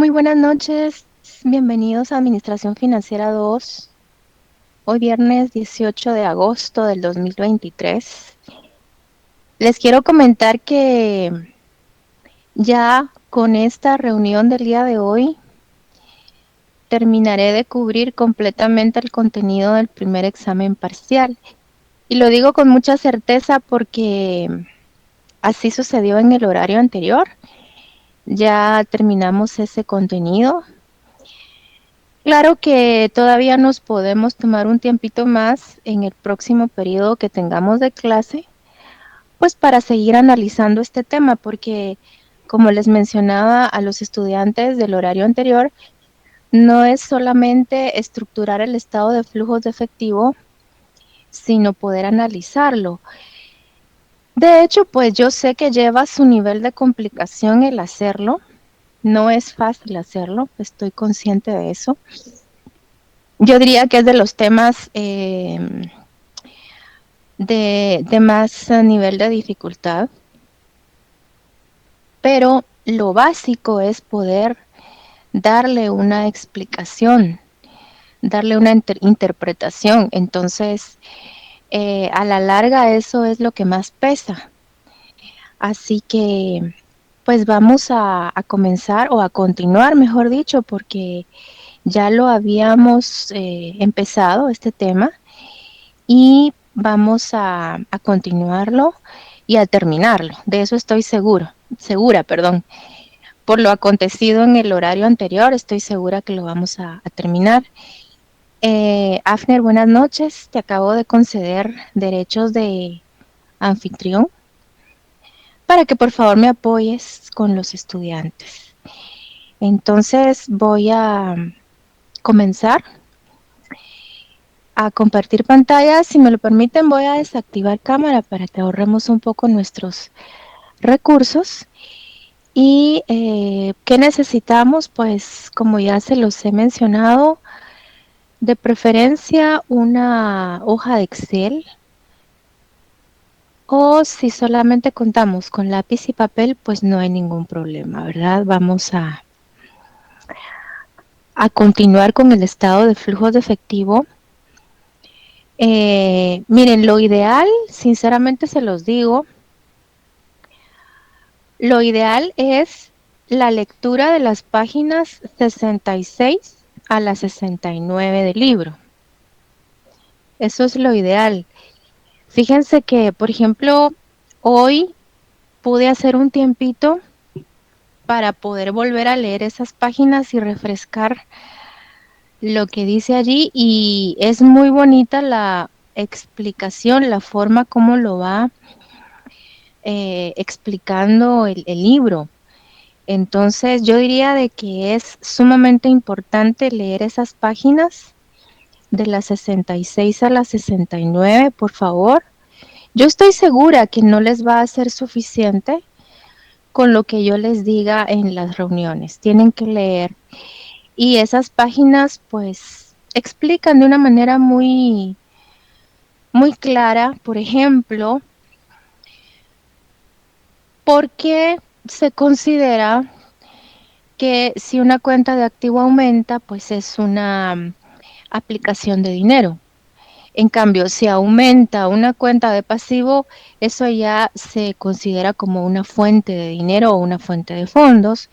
Muy buenas noches, bienvenidos a Administración Financiera 2. Hoy viernes 18 de agosto del 2023. Les quiero comentar que ya con esta reunión del día de hoy terminaré de cubrir completamente el contenido del primer examen parcial. Y lo digo con mucha certeza porque así sucedió en el horario anterior. Ya terminamos ese contenido. Claro que todavía nos podemos tomar un tiempito más en el próximo periodo que tengamos de clase, pues para seguir analizando este tema, porque como les mencionaba a los estudiantes del horario anterior, no es solamente estructurar el estado de flujos de efectivo, sino poder analizarlo. De hecho, pues yo sé que lleva su nivel de complicación el hacerlo. No es fácil hacerlo, estoy consciente de eso. Yo diría que es de los temas de más nivel de dificultad, pero lo básico es poder darle una explicación, darle una interpretación. Entonces, a la larga eso es lo que más pesa. Así que, pues vamos a comenzar o a continuar, mejor dicho, porque ya lo habíamos empezado este tema y vamos a continuarlo y a terminarlo. De eso estoy segura, perdón. Por lo acontecido en el horario anterior, estoy segura que lo vamos a terminar. Afner, buenas noches. Te acabo de conceder derechos de anfitrión para que por favor me apoyes con los estudiantes. Entonces voy a comenzar a compartir pantalla. Si me lo permiten, voy a desactivar cámara para que ahorremos un poco nuestros recursos. ¿Y qué necesitamos? Pues como ya se los he mencionado, de preferencia una hoja de Excel, o si solamente contamos con lápiz y papel, pues no hay ningún problema, ¿verdad? Vamos a continuar con el estado de flujos de efectivo. Miren, lo ideal, sinceramente se los digo, lo ideal es la lectura de las páginas 66 a las 69 del libro. Eso es lo ideal. Fíjense que, por ejemplo, hoy pude hacer un tiempito para poder volver a leer esas páginas y refrescar lo que dice allí, y es muy bonita la explicación, la forma como lo va explicando el libro. Entonces yo diría de que es sumamente importante leer esas páginas de las 66 a las 69, por favor. Yo estoy segura que no les va a ser suficiente con lo que yo les diga en las reuniones. Tienen que leer. Y esas páginas pues explican de una manera muy clara, por ejemplo, por qué se considera que si una cuenta de activo aumenta, pues es una aplicación de dinero. En cambio, si aumenta una cuenta de pasivo, eso ya se considera como una fuente de dinero o una fuente de fondos.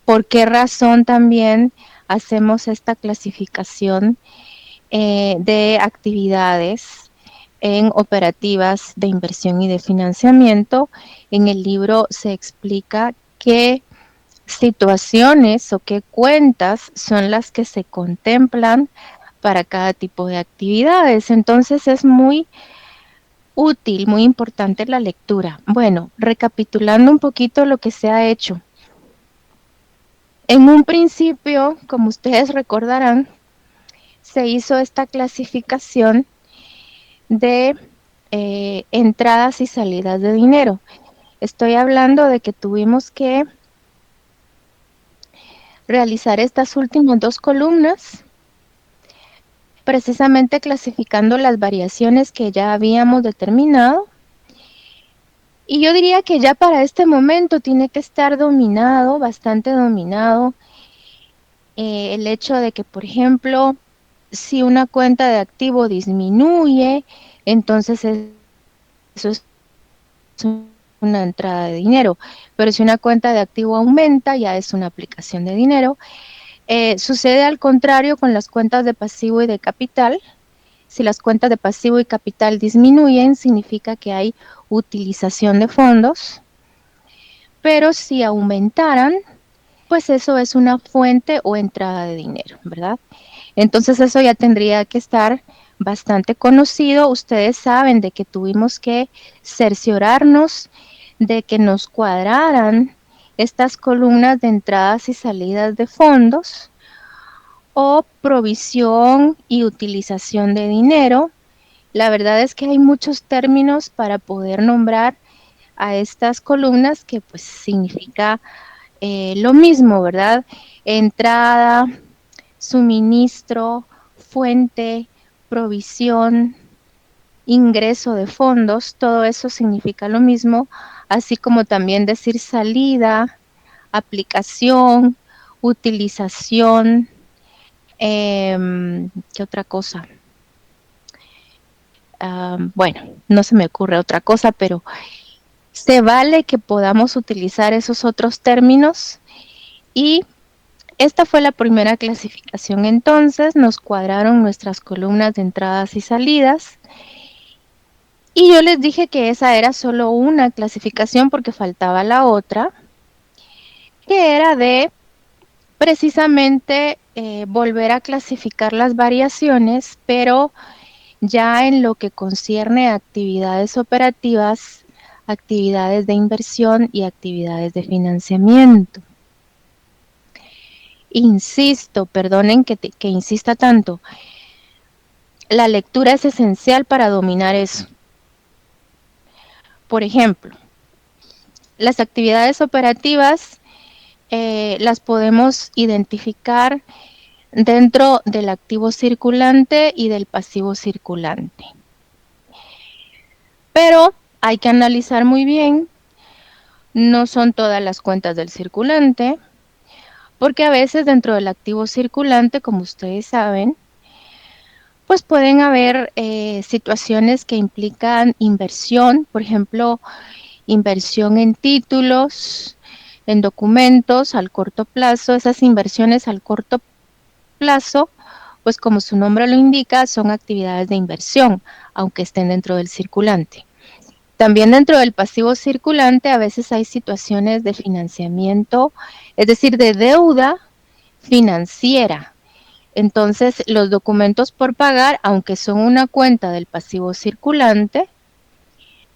¿Por qué razón también hacemos esta clasificación de actividades en operativas de inversión y de financiamiento? En el libro se explica qué situaciones o qué cuentas son las que se contemplan para cada tipo de actividades. Entonces es muy útil, muy importante la lectura. Bueno, recapitulando un poquito lo que se ha hecho. En un principio, como ustedes recordarán, se hizo esta clasificación de entradas y salidas de dinero. Estoy hablando de que tuvimos que realizar estas últimas dos columnas, precisamente clasificando las variaciones que ya habíamos determinado, Y yo diría que ya para este momento tiene que estar dominado, bastante dominado, el hecho de que, por ejemplo, si una cuenta de activo disminuye, entonces eso es una entrada de dinero. Pero si una cuenta de activo aumenta, ya es una aplicación de dinero. Sucede al contrario con las cuentas de pasivo y de capital. Si las cuentas de pasivo y capital disminuyen, significa que hay utilización de fondos, pero si aumentaran, pues eso es una fuente o entrada de dinero, ¿verdad? Entonces eso ya tendría que estar bastante conocido. Ustedes saben de que tuvimos que cerciorarnos de que nos cuadraran estas columnas de entradas y salidas de fondos o provisión y utilización de dinero. La verdad es que hay muchos términos para poder nombrar a estas columnas que pues significa lo mismo, ¿verdad? Entrada, suministro, fuente, provisión, ingreso de fondos, todo eso significa lo mismo, así como también decir salida, aplicación, utilización, ¿qué otra cosa? Bueno, no se me ocurre otra cosa, pero se vale que podamos utilizar esos otros términos y esta fue la primera clasificación. Entonces nos cuadraron nuestras columnas de entradas y salidas y yo les dije que esa era solo una clasificación porque faltaba la otra, que era de precisamente volver a clasificar las variaciones, pero ya en lo que concierne a actividades operativas, actividades de inversión y actividades de financiamiento. Insisto, perdonen que insista tanto, la lectura es esencial para dominar eso. Por ejemplo, las actividades operativas las podemos identificar dentro del activo circulante y del pasivo circulante. Pero hay que analizar muy bien, no son todas las cuentas del circulante, porque a veces dentro del activo circulante, como ustedes saben, pues pueden haber situaciones que implican inversión, por ejemplo, inversión en títulos, en documentos al corto plazo. Esas inversiones al corto plazo, pues como su nombre lo indica, son actividades de inversión, aunque estén dentro del circulante. También dentro del pasivo circulante a veces hay situaciones de financiamiento, es decir, de deuda financiera. Entonces, los documentos por pagar, aunque son una cuenta del pasivo circulante,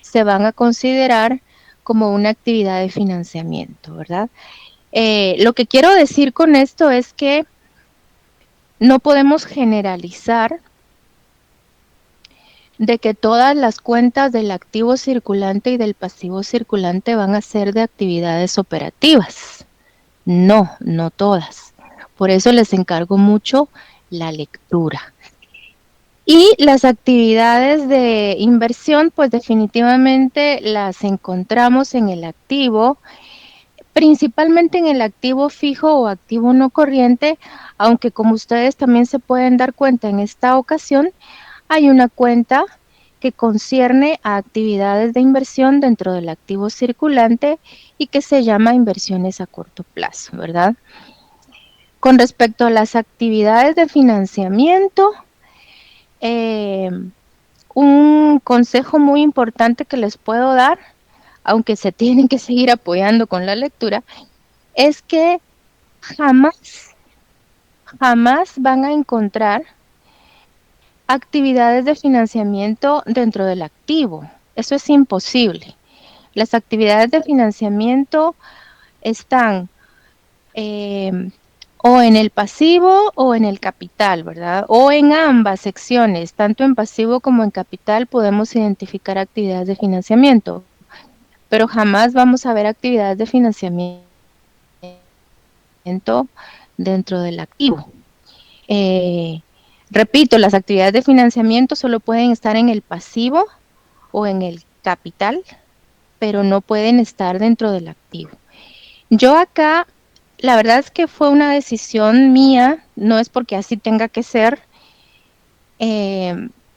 se van a considerar como una actividad de financiamiento, ¿verdad? Lo que quiero decir con esto es que no podemos generalizar de que todas las cuentas del activo circulante y del pasivo circulante van a ser de actividades operativas. No, no todas. Por eso les encargo mucho la lectura. Y las actividades de inversión, pues definitivamente las encontramos en el activo, principalmente en el activo fijo o activo no corriente, aunque como ustedes también se pueden dar cuenta en esta ocasión, hay una cuenta que concierne a actividades de inversión dentro del activo circulante y que se llama inversiones a corto plazo, ¿verdad? Con respecto a las actividades de financiamiento, eh, un consejo muy importante que les puedo dar, aunque se tienen que seguir apoyando con la lectura, es que jamás, jamás van a encontrar actividades de financiamiento dentro del activo. Eso es imposible. Las actividades de financiamiento están o en el pasivo o en el capital, ¿verdad? O en ambas secciones, tanto en pasivo como en capital, podemos identificar actividades de financiamiento, pero jamás vamos a ver actividades de financiamiento dentro del activo. Eh, Repito, las actividades de financiamiento solo pueden estar en el pasivo o en el capital, pero no pueden estar dentro del activo. Yo acá, la verdad es que fue una decisión mía, no es porque así tenga que ser.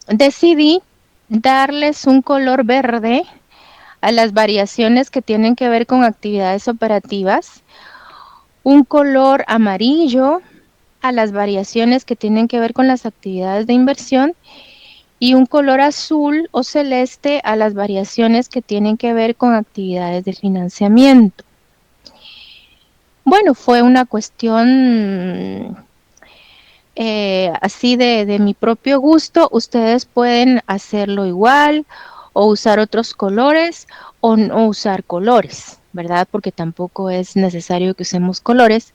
Decidí darles un color verde a las variaciones que tienen que ver con actividades operativas, un color amarillo a las variaciones que tienen que ver con las actividades de inversión y un color azul o celeste a las variaciones que tienen que ver con actividades de financiamiento. Bueno, fue una cuestión así de mi propio gusto. Ustedes pueden hacerlo igual o usar otros colores o no usar colores, ¿verdad? Porque tampoco es necesario que usemos colores.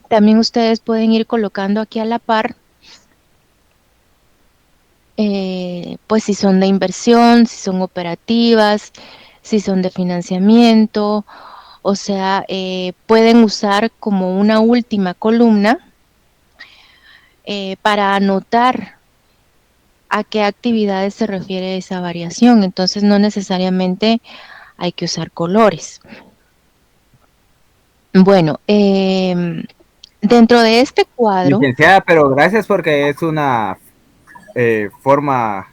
También ustedes pueden ir colocando aquí a la par, pues si son de inversión, si son operativas, si son de financiamiento, o sea, pueden usar como una última columna para anotar a qué actividades se refiere esa variación. Entonces no necesariamente hay que usar colores. Bueno, dentro de este cuadro. Licenciada, pero gracias porque es una forma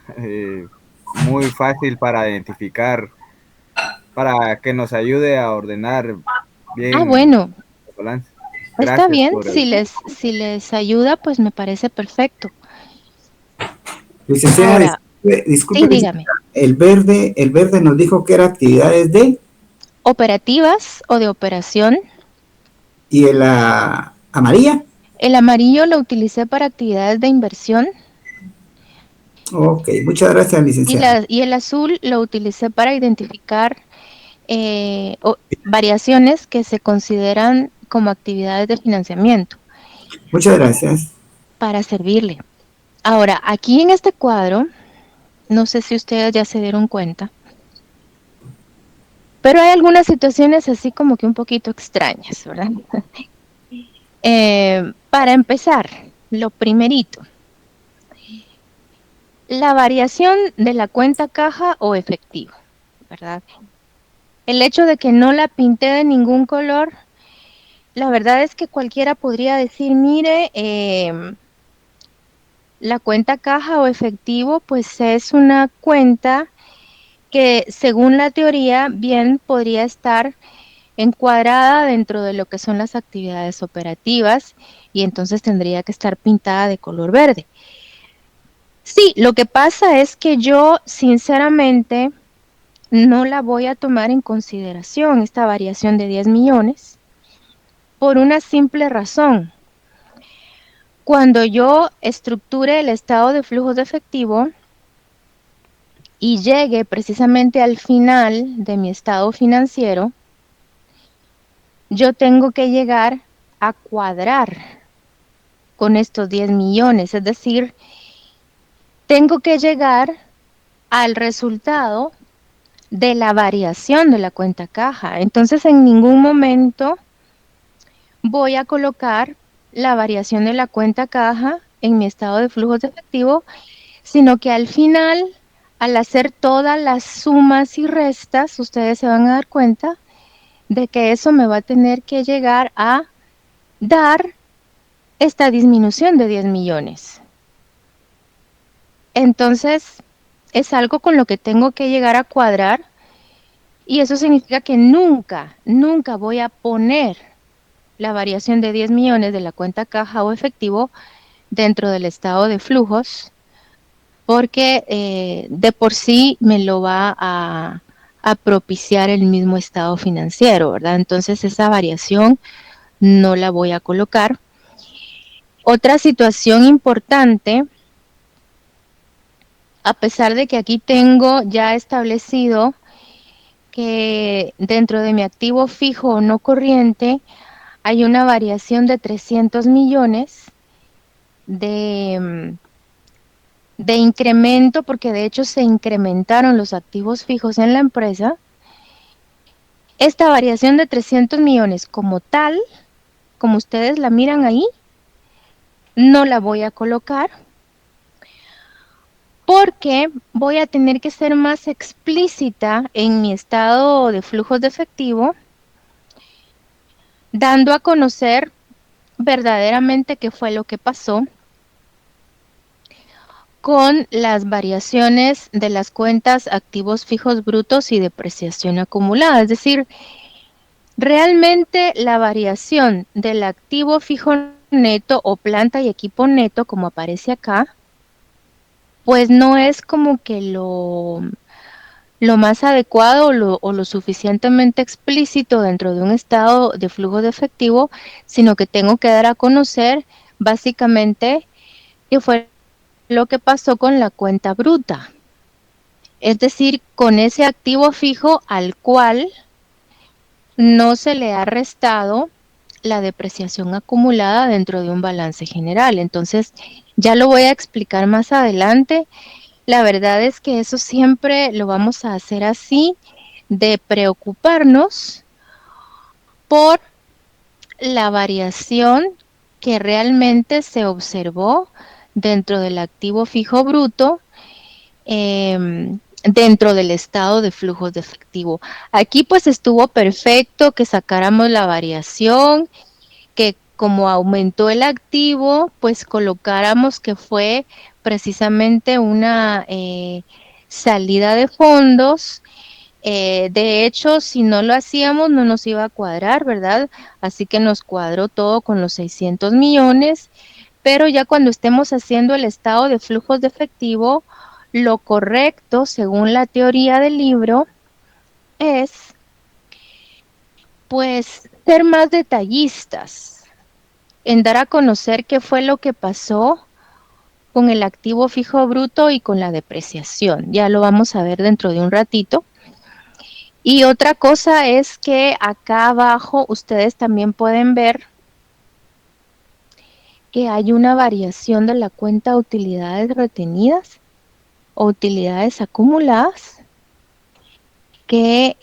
muy fácil para identificar, para que nos ayude a ordenar Ah, bien bueno, el balance. está Gracias bien. por el... Si les ayuda, pues me parece perfecto. Licenciada, Ahora, disculpe, sí, dígame. licenciada, el verde nos dijo que era actividades de, Operativas o de operación. y el amarilla. El amarillo lo utilicé para actividades de inversión Ok, muchas gracias, licenciada. y el azul lo utilicé para identificar variaciones que se consideran como actividades de financiamiento Muchas gracias. para servirle. Ahora, aquí en este cuadro, no sé si ustedes ya se dieron cuenta, pero hay algunas situaciones así como que un poquito extrañas, ¿verdad? Para empezar, lo primerito, la variación de la cuenta caja o efectivo, ¿verdad? El hecho de que no la pinté de ningún color, la verdad es que cualquiera podría decir, mire, la cuenta caja o efectivo, pues es una cuenta que según la teoría bien podría estar encuadrada dentro de lo que son las actividades operativas y entonces tendría que estar pintada de color verde. Sí, lo que pasa es que yo sinceramente no la voy a tomar en consideración, esta variación de 10 millones, por una simple razón. Cuando yo estructure el estado de flujos de efectivo y llegue precisamente al final de mi estado financiero, yo tengo que llegar a cuadrar con estos 10 millones, es decir, tengo que llegar al resultado de la variación de la cuenta caja. Entonces, en ningún momento voy a colocar la variación de la cuenta caja en mi estado de flujos de efectivo, sino que al final, al hacer todas las sumas y restas, ustedes se van a dar cuenta de que eso me va a tener que llegar a dar esta disminución de 10 millones. Entonces, es algo con lo que tengo que llegar a cuadrar y eso significa que nunca, nunca voy a poner la variación de 10 millones de la cuenta caja o efectivo dentro del estado de flujos porque de por sí me lo va a propiciar el mismo estado financiero, ¿verdad? Entonces esa variación no la voy a colocar. Otra situación importante, a pesar de que aquí tengo ya establecido que dentro de mi activo fijo o no corriente hay una variación de 300 millones de, de incremento, porque de hecho se incrementaron los activos fijos en la empresa. Esta variación de 300 millones como tal, como ustedes la miran ahí, no la voy a colocar porque voy a tener que ser más explícita en mi estado de flujos de efectivo, dando a conocer verdaderamente qué fue lo que pasó con las variaciones de las cuentas activos fijos brutos y depreciación acumulada. Es decir, realmente la variación del activo fijo neto o planta y equipo neto, como aparece acá, pues no es como que lo más adecuado o lo suficientemente explícito dentro de un estado de flujo de efectivo, sino que tengo que dar a conocer básicamente qué fue lo que pasó con la cuenta bruta. Es decir, con ese activo fijo al cual no se le ha restado la depreciación acumulada dentro de un balance general. Entonces, ya lo voy a explicar más adelante. La verdad es que eso siempre lo vamos a hacer así, de preocuparnos por la variación que realmente se observó dentro del activo fijo bruto, dentro del estado de flujos de efectivo. Aquí pues estuvo perfecto que sacáramos la variación, que como aumentó el activo, pues colocáramos que fue precisamente una salida de fondos. De hecho, si no lo hacíamos, no nos iba a cuadrar, ¿verdad? Así que nos cuadró todo con los 600 millones, pero ya cuando estemos haciendo el estado de flujos de efectivo, lo correcto, según la teoría del libro, es pues ser más detallistas en dar a conocer qué fue lo que pasó con el activo fijo bruto y con la depreciación. Ya lo vamos a ver dentro de un ratito. Y otra cosa es que acá abajo ustedes también pueden ver que hay una variación de la cuenta de utilidades retenidas o utilidades acumuladas que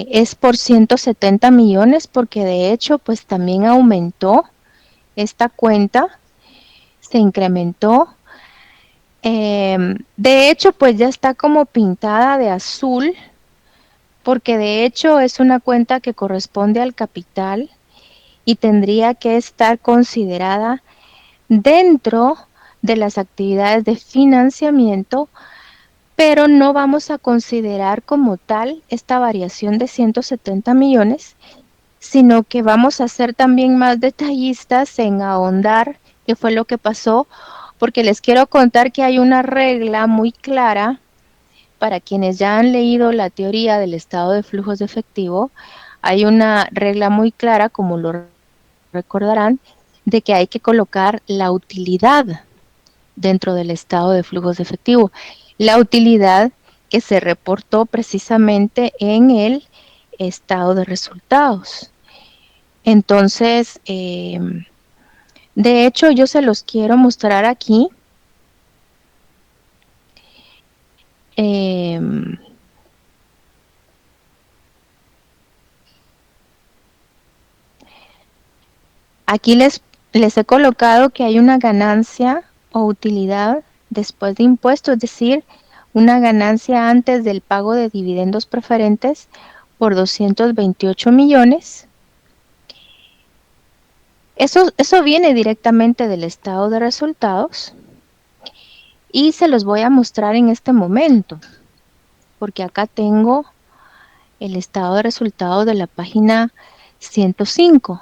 es por 170 millones porque de hecho pues también aumentó esta cuenta, se incrementó. De hecho pues ya está como pintada de azul porque de hecho es una cuenta que corresponde al capital y tendría que estar considerada dentro de las actividades de financiamiento, pero no vamos a considerar como tal esta variación de 170 millones, sino que vamos a ser también más detallistas en ahondar qué fue lo que pasó, porque les quiero contar que hay una regla muy clara para quienes ya han leído la teoría del estado de flujos de efectivo. Hay una regla muy clara, como lo recordarán, de que hay que colocar la utilidad dentro del estado de flujos de efectivo. La utilidad que se reportó precisamente en el estado de resultados. Entonces, de hecho, yo se los quiero mostrar aquí. Aquí les he colocado que hay una ganancia o utilidad después de impuestos, es decir, una ganancia antes del pago de dividendos preferentes por 228 millones. Eso viene directamente del estado de resultados y se los voy a mostrar en este momento, porque acá tengo el estado de resultados de la página 105.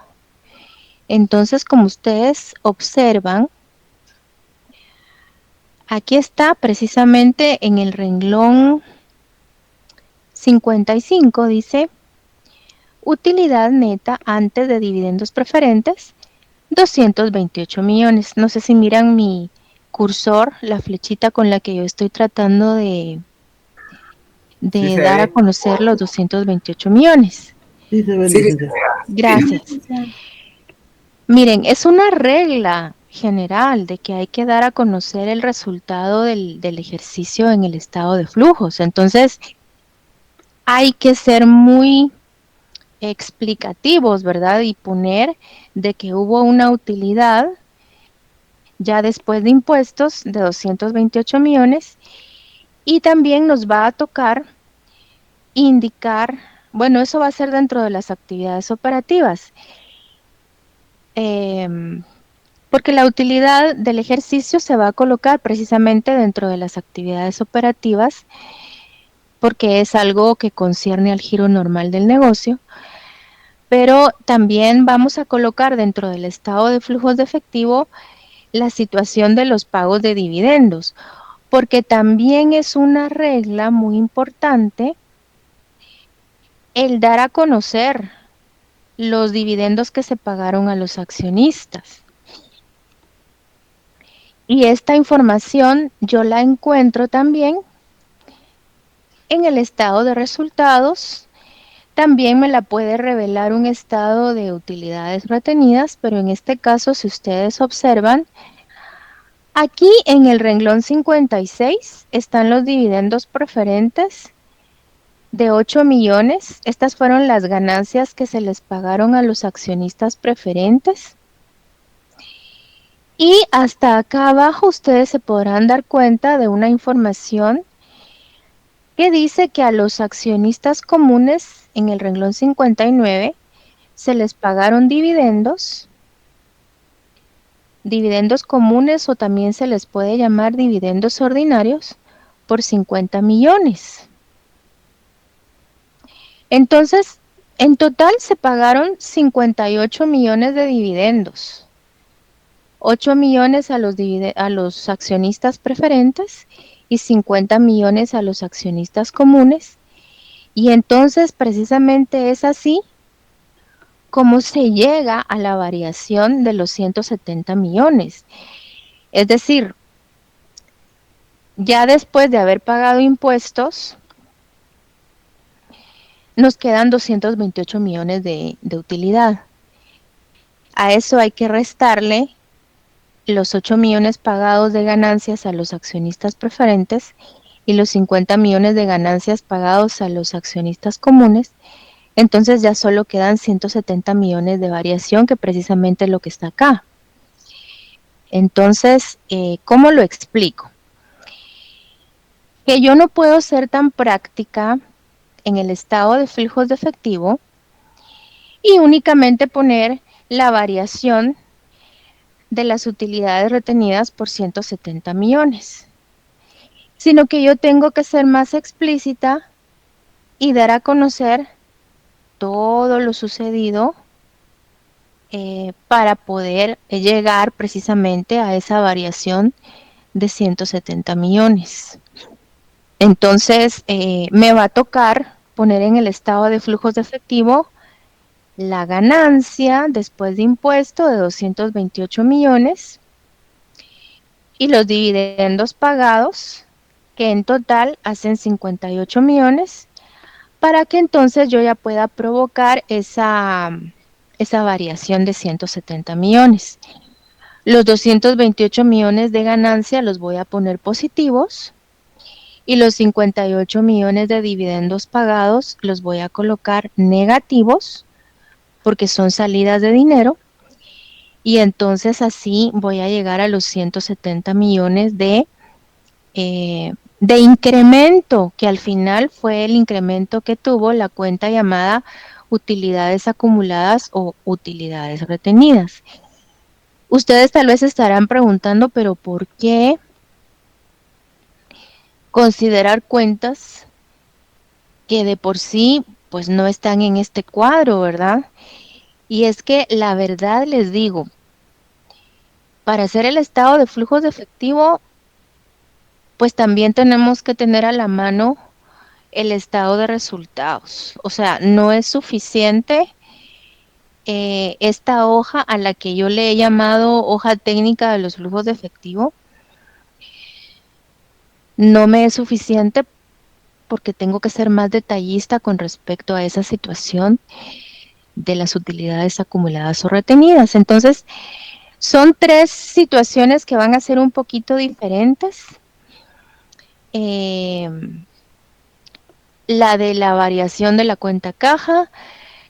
Entonces, como ustedes observan, aquí está precisamente en el renglón 55, dice utilidad neta antes de dividendos preferentes, 228 millones. No sé si miran mi cursor, la flechita con la que yo estoy tratando de Sí se dar a ve. conocer los 228 millones. Sí, se ve, Sí, licenciado. Gracias. Miren, es una regla general de que hay que dar a conocer el resultado del ejercicio en el estado de flujos. Entonces, hay que ser muy explicativos, ¿verdad? Y poner de que hubo una utilidad ya después de impuestos de 228 millones Y también nos va a tocar indicar, bueno, eso va a ser dentro de las actividades operativas, porque la utilidad del ejercicio se va a colocar precisamente dentro de las actividades operativas, porque es algo que concierne al giro normal del negocio, pero también vamos a colocar dentro del estado de flujos de efectivo la situación de los pagos de dividendos, porque también es una regla muy importante el dar a conocer los dividendos que se pagaron a los accionistas. Y esta información yo la encuentro también en el estado de resultados. También me la puede revelar un estado de utilidades retenidas, pero en este caso, si ustedes observan, aquí en el renglón 56 están los dividendos preferentes de 8 millones. Estas fueron las ganancias que se les pagaron a los accionistas preferentes. Y hasta acá abajo ustedes se podrán dar cuenta de una información que dice que a los accionistas comunes en el renglón 59 se les pagaron dividendos comunes, o también se les puede llamar dividendos ordinarios, por 50 millones. Entonces, en total se pagaron 58 millones de dividendos. 8 millones a los accionistas preferentes y 50 millones a los accionistas comunes. Y entonces precisamente es así como se llega a la variación de los 170 millones. Es decir, ya después de haber pagado impuestos, nos quedan 228 millones de utilidad. A eso hay que restarle los 8 millones pagados de ganancias a los accionistas preferentes y los 50 millones de ganancias pagados a los accionistas comunes. Entonces ya solo quedan 170 millones de variación, que precisamente es lo que está acá. Entonces, ¿cómo lo explico? Que yo no puedo ser tan práctica en el estado de flujos de efectivo y únicamente poner la variación de las utilidades retenidas por 170 millones, sino que yo tengo que ser más explícita y dar a conocer todo lo sucedido para poder llegar precisamente a esa variación de 170 millones. Entonces, me va a tocar poner en el estado de flujos de efectivo la ganancia después de impuesto de 228 millones y los dividendos pagados, que en total hacen 58 millones, para que entonces yo ya pueda provocar esa variación de 170 millones. Los 228 millones de ganancia los voy a poner positivos y los 58 millones de dividendos pagados los voy a colocar negativos, porque son salidas de dinero, y entonces así voy a llegar a los 170 millones de incremento, que al final fue el incremento que tuvo la cuenta llamada utilidades acumuladas o utilidades retenidas. Ustedes tal vez estarán preguntando, pero ¿por qué considerar cuentas que de por sí pues no están en este cuadro, verdad? Y es que la verdad les digo, para hacer el estado de flujos de efectivo, pues también tenemos que tener a la mano el estado de resultados. O sea, no es suficiente esta hoja a la que yo le he llamado hoja técnica de los flujos de efectivo. No me es suficiente porque tengo que ser más detallista con respecto a esa situación de las utilidades acumuladas o retenidas. Entonces, son tres situaciones que van a ser un poquito diferentes. La de la variación de la cuenta caja,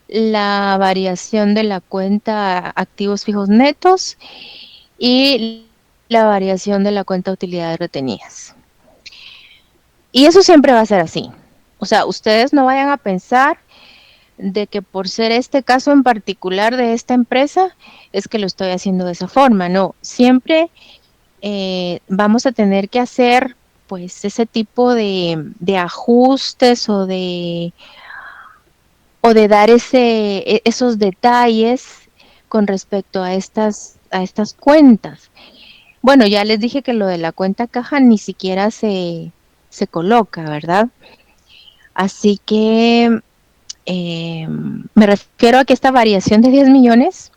la variación de la cuenta activos fijos netos y la variación de la cuenta utilidades retenidas. Y eso siempre va a ser así. O sea, ustedes no vayan a pensar de que por ser este caso en particular de esta empresa es que lo estoy haciendo de esa forma. No, siempre vamos a tener que hacer pues ese tipo de ajustes o de dar esos detalles con respecto a estas cuentas. Bueno, ya les dije que lo de la cuenta caja ni siquiera se coloca, ¿verdad? Así que me refiero a que esta variación de 10 millones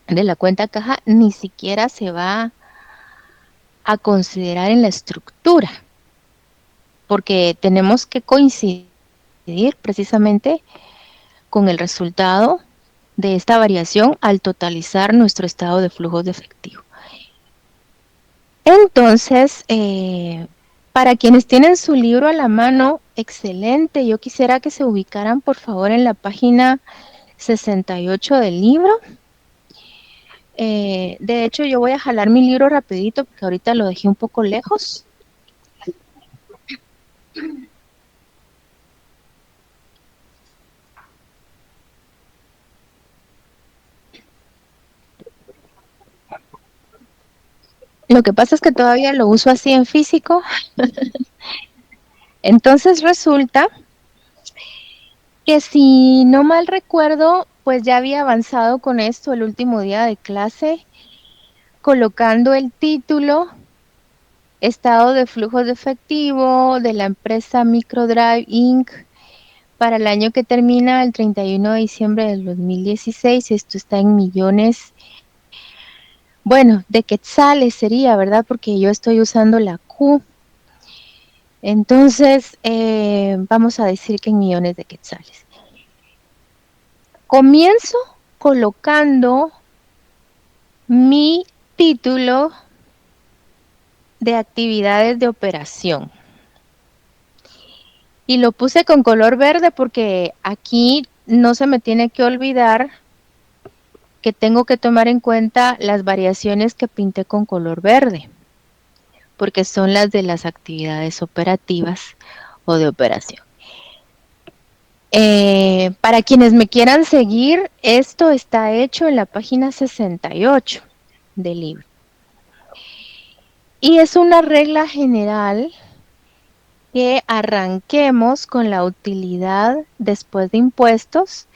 de la cuenta caja ni siquiera se va a considerar en la estructura, porque tenemos que coincidir precisamente con el resultado de esta variación al totalizar nuestro estado de flujos de efectivo. Entonces, para quienes tienen su libro a la mano, excelente. Yo quisiera que se ubicaran, por favor, en la página 68 del libro. De hecho, yo voy a jalar mi libro rapidito porque ahorita lo dejé un poco lejos. Lo que pasa es que todavía lo uso así en físico. Entonces resulta que si no mal recuerdo, pues ya había avanzado con esto el último día de clase, colocando el título Estado de flujos de efectivo de la empresa Microdrive Inc. para el año que termina el 31 de diciembre del 2016. Esto está en millones, bueno, de quetzales sería, ¿verdad? Porque yo estoy usando la Q. Entonces, vamos a decir que en millones de quetzales. Comienzo colocando mi título de actividades de operación. Y lo puse con color verde porque aquí no se me tiene que olvidar que tengo que tomar en cuenta las variaciones que pinté con color verde, porque son las de las actividades operativas o de operación. Para quienes me quieran seguir, esto está hecho en la página 68 del libro. Y es una regla general que arranquemos con la utilidad después de impuestos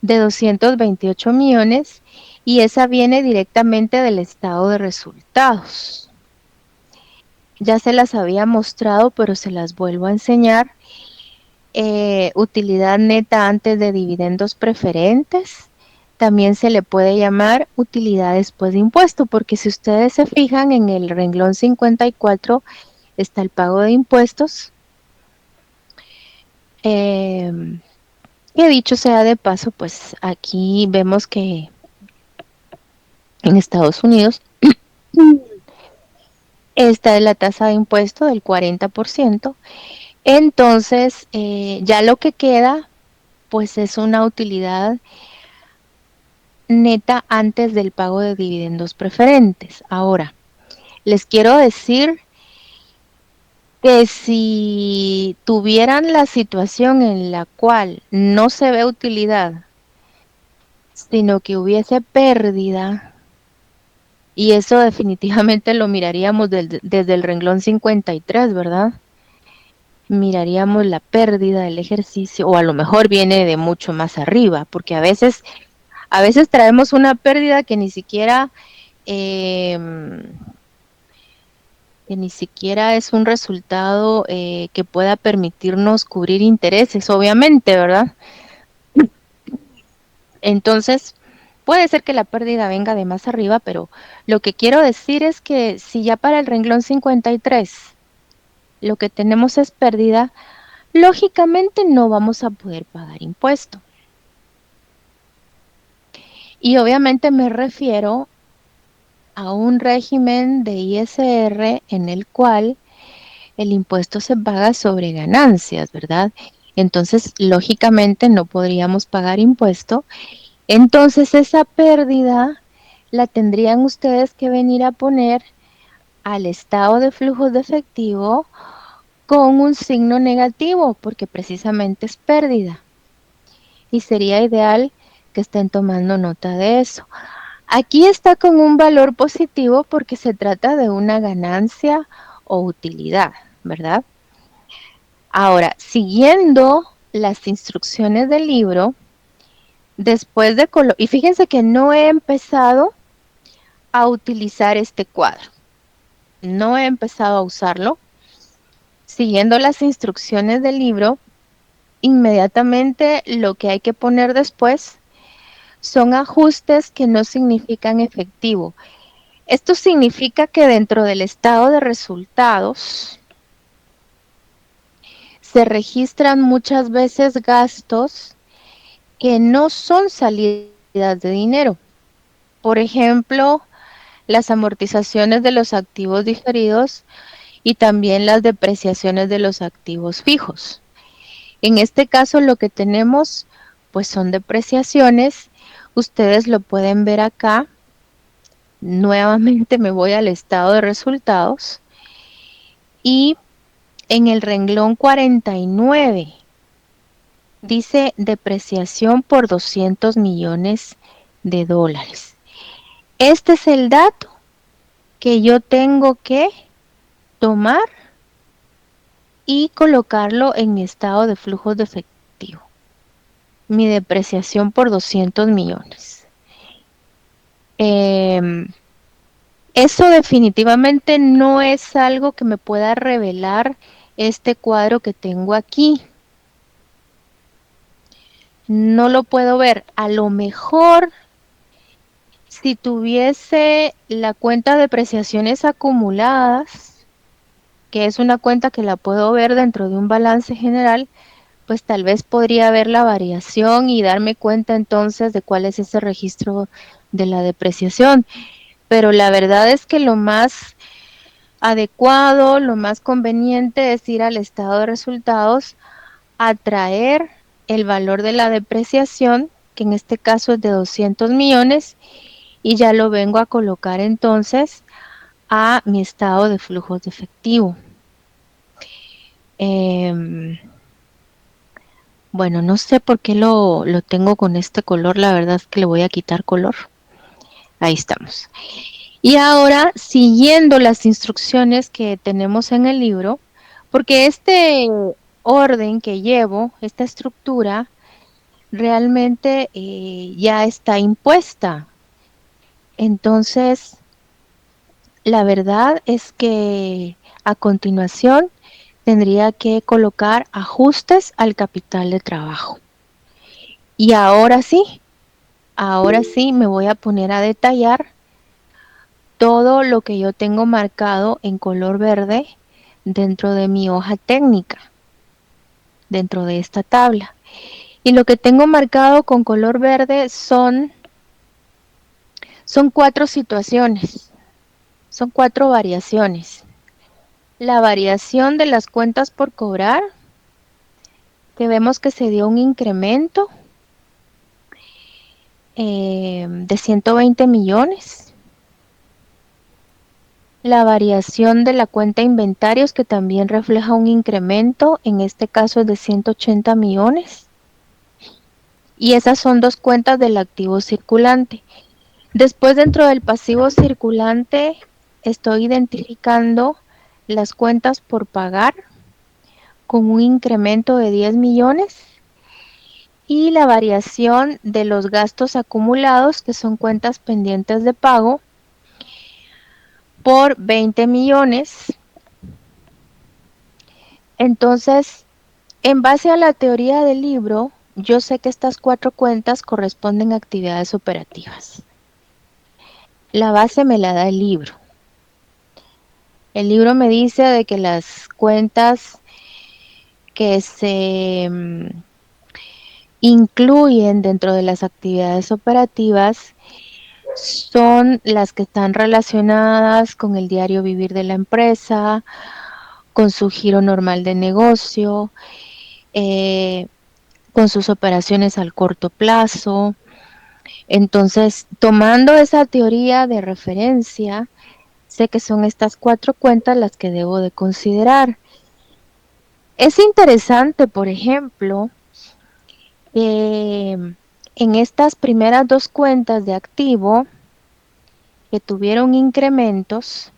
de 228 millones y esa viene directamente del estado de resultados. Ya se las había mostrado, pero se las vuelvo a enseñar. Utilidad neta antes de dividendos preferentes. También se le puede llamar utilidad después de impuesto, porque si ustedes se fijan en el renglón 54 está el pago de impuestos. Que dicho sea de paso, pues aquí vemos que en Estados Unidos esta es la tasa de impuesto del 40%. Entonces, ya lo que queda, pues es una utilidad neta antes del pago de dividendos preferentes. Ahora, les quiero decir que si tuvieran la situación en la cual no se ve utilidad, sino que hubiese pérdida, y eso definitivamente lo miraríamos desde el renglón 53, ¿verdad? Miraríamos la pérdida del ejercicio, o a lo mejor viene de mucho más arriba, porque a veces traemos una pérdida que ni siquiera es un resultado que pueda permitirnos cubrir intereses, obviamente, ¿verdad? Entonces, puede ser que la pérdida venga de más arriba, pero lo que quiero decir es que si ya para el renglón 53 lo que tenemos es pérdida, lógicamente no vamos a poder pagar impuesto. Y obviamente me refiero a un régimen de ISR en el cual el impuesto se paga sobre ganancias, ¿verdad? Entonces, lógicamente no podríamos pagar impuesto. Entonces, esa pérdida la tendrían ustedes que venir a poner al estado de flujos de efectivo con un signo negativo porque precisamente es pérdida. Y sería ideal que estén tomando nota de eso. Aquí está con un valor positivo porque se trata de una ganancia o utilidad, ¿verdad? Ahora, siguiendo las instrucciones del libro, después de y fíjense que no he empezado a utilizar este cuadro. No he empezado a usarlo. Siguiendo las instrucciones del libro, inmediatamente lo que hay que poner después son ajustes que no significan efectivo. Esto significa que dentro del estado de resultados se registran muchas veces gastos que no son salidas de dinero. Por ejemplo, las amortizaciones de los activos diferidos y también las depreciaciones de los activos fijos. En este caso lo que tenemos pues son depreciaciones. Ustedes lo pueden ver acá. Nuevamente me voy al estado de resultados y en el renglón 49 dice depreciación por 200 millones de dólares. Este es el dato que yo tengo que tomar y colocarlo en mi estado de flujos de efectivo. Mi depreciación por 200 millones. Eso definitivamente no es algo que me pueda revelar este cuadro que tengo aquí. No lo puedo ver. A lo mejor, si tuviese la cuenta de depreciaciones acumuladas, que es una cuenta que la puedo ver dentro de un balance general, pues tal vez podría ver la variación y darme cuenta entonces de cuál es ese registro de la depreciación. Pero la verdad es que lo más adecuado, lo más conveniente es ir al estado de resultados, atraer el valor de la depreciación, que en este caso es de 200 millones, y ya lo vengo a colocar entonces a mi estado de flujos de efectivo. Bueno, no sé por qué lo tengo con este color, la verdad es que le voy a quitar color. Ahí estamos. Y ahora, siguiendo las instrucciones que tenemos en el libro, porque este orden que llevo, esta estructura, realmente ya está impuesta. Entonces, la verdad es que a continuación tendría que colocar ajustes al capital de trabajo. Y ahora sí me voy a poner a detallar todo lo que yo tengo marcado en color verde dentro de mi hoja técnica, dentro de esta tabla. Y lo que tengo marcado con color verde son 4 situaciones, son 4 variaciones. La variación de las cuentas por cobrar, que vemos que se dio un incremento de 120 millones. La variación de la cuenta inventarios, que también refleja un incremento, en este caso es de 180 millones. Y esas son 2 cuentas del activo circulante. Después, dentro del pasivo circulante, estoy identificando las cuentas por pagar con un incremento de 10 millones y la variación de los gastos acumulados, que son cuentas pendientes de pago, por 20 millones. Entonces, en base a la teoría del libro, yo sé que estas 4 cuentas corresponden a actividades operativas. La base me la da el libro. El libro me dice de que las cuentas que se incluyen dentro de las actividades operativas son las que están relacionadas con el diario vivir de la empresa, con su giro normal de negocio, con sus operaciones al corto plazo. Entonces, tomando esa teoría de referencia, sé que son estas 4 cuentas las que debo de considerar. Es interesante, por ejemplo, en estas primeras dos cuentas de activo que tuvieron incrementos,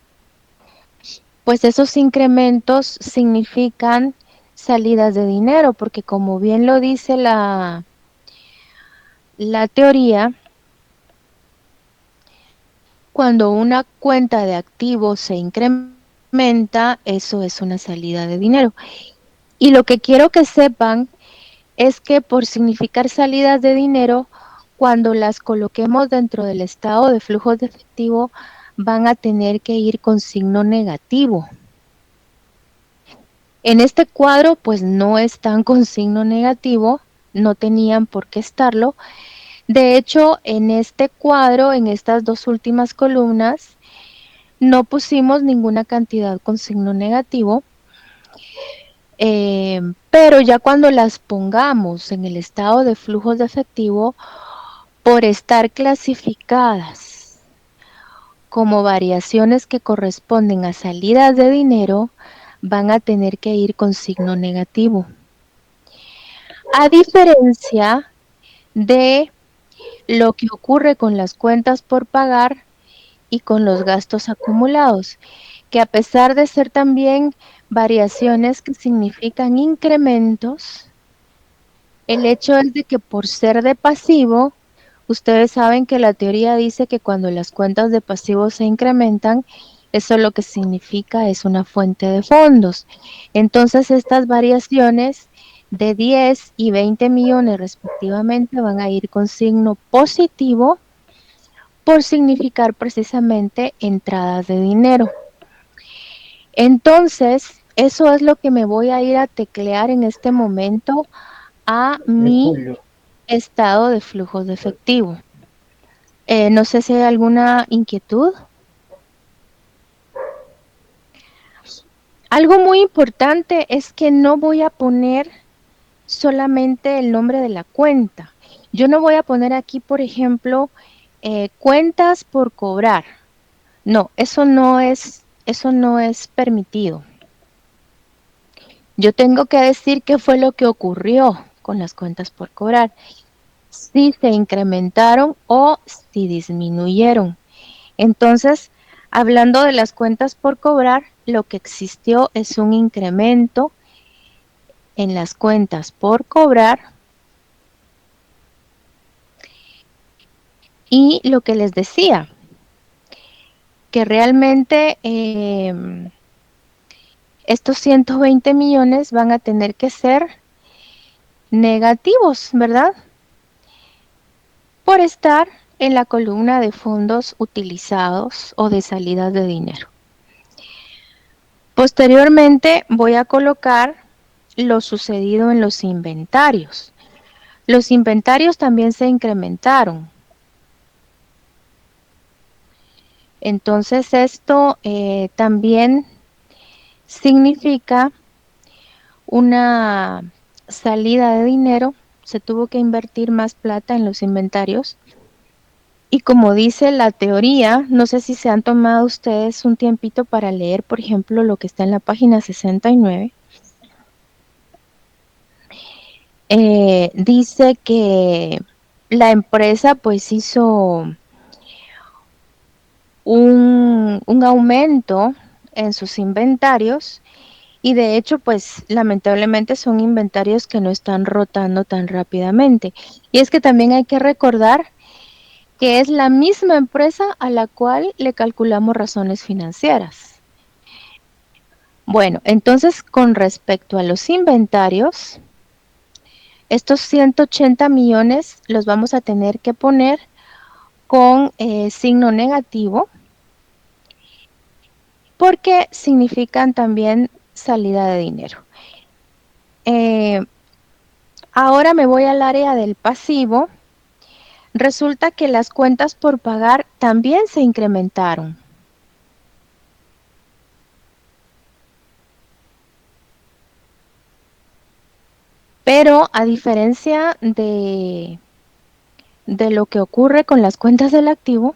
pues esos incrementos significan salidas de dinero, porque como bien lo dice la teoría, cuando una cuenta de activos se incrementa, eso es una salida de dinero. Y lo que quiero que sepan es que por significar salidas de dinero, cuando las coloquemos dentro del estado de flujos de efectivo, van a tener que ir con signo negativo. En este cuadro, pues no están con signo negativo, no tenían por qué estarlo. De hecho, en este cuadro, en estas dos últimas columnas, no pusimos ninguna cantidad con signo negativo, pero ya cuando las pongamos en el estado de flujos de efectivo, por estar clasificadas como variaciones que corresponden a salidas de dinero, van a tener que ir con signo negativo. A diferencia de lo que ocurre con las cuentas por pagar y con los gastos acumulados, que a pesar de ser también variaciones que significan incrementos, el hecho es de que por ser de pasivo, ustedes saben que la teoría dice que cuando las cuentas de pasivo se incrementan, eso lo que significa es una fuente de fondos. Entonces estas variaciones de 10 y 20 millones respectivamente van a ir con signo positivo por significar precisamente entradas de dinero. Entonces, eso es lo que me voy a ir a teclear en este momento a mi estado de flujos de efectivo. No sé si hay alguna inquietud. Algo muy importante es que no voy a poner solamente el nombre de la cuenta. Yo no voy a poner aquí, por ejemplo, cuentas por cobrar. No, eso no es permitido. Yo tengo que decir qué fue lo que ocurrió con las cuentas por cobrar. Si se incrementaron o si disminuyeron. Entonces, hablando de las cuentas por cobrar, lo que existió es un incremento en las cuentas por cobrar y lo que les decía, que realmente estos 120 millones van a tener que ser negativos, ¿verdad? Por estar en la columna de fondos utilizados o de salidas de dinero. Posteriormente voy a colocar lo sucedido en los inventarios. Los inventarios también se incrementaron. Entonces esto también significa una salida de dinero. Se tuvo que invertir más plata en los inventarios. Y como dice la teoría, no sé si se han tomado ustedes un tiempito para leer, por ejemplo, lo que está en la página 69. Dice que la empresa pues hizo un aumento en sus inventarios y de hecho pues lamentablemente son inventarios que no están rotando tan rápidamente. Y es que también hay que recordar que es la misma empresa a la cual le calculamos razones financieras. Bueno, entonces con respecto a los inventarios, estos 180 millones los vamos a tener que poner con signo negativo porque significan también salida de dinero. Ahora me voy al área del pasivo. Resulta que las cuentas por pagar también se incrementaron. Pero a diferencia de lo que ocurre con las cuentas del activo,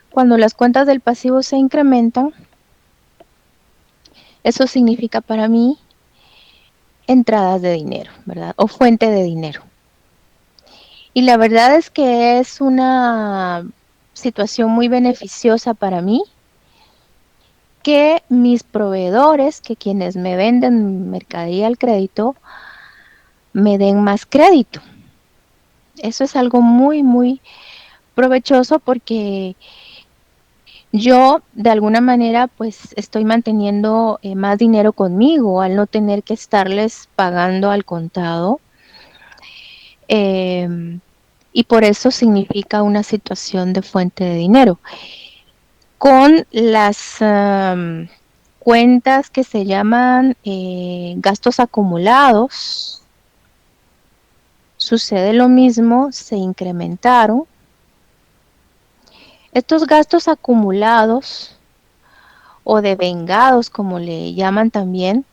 cuando las cuentas del pasivo se incrementan, eso significa para mí entradas de dinero, ¿verdad? O fuente de dinero. Y la verdad es que es una situación muy beneficiosa para mí que mis proveedores, que quienes me venden mercadería al crédito, me den más crédito. Eso es algo muy, muy provechoso porque yo de alguna manera pues estoy manteniendo más dinero conmigo al no tener que estarles pagando al contado. Eh, y por eso significa una situación de fuente de dinero. Con las cuentas que se llaman gastos acumulados, sucede lo mismo, se incrementaron. Estos gastos acumulados o devengados, como le llaman también,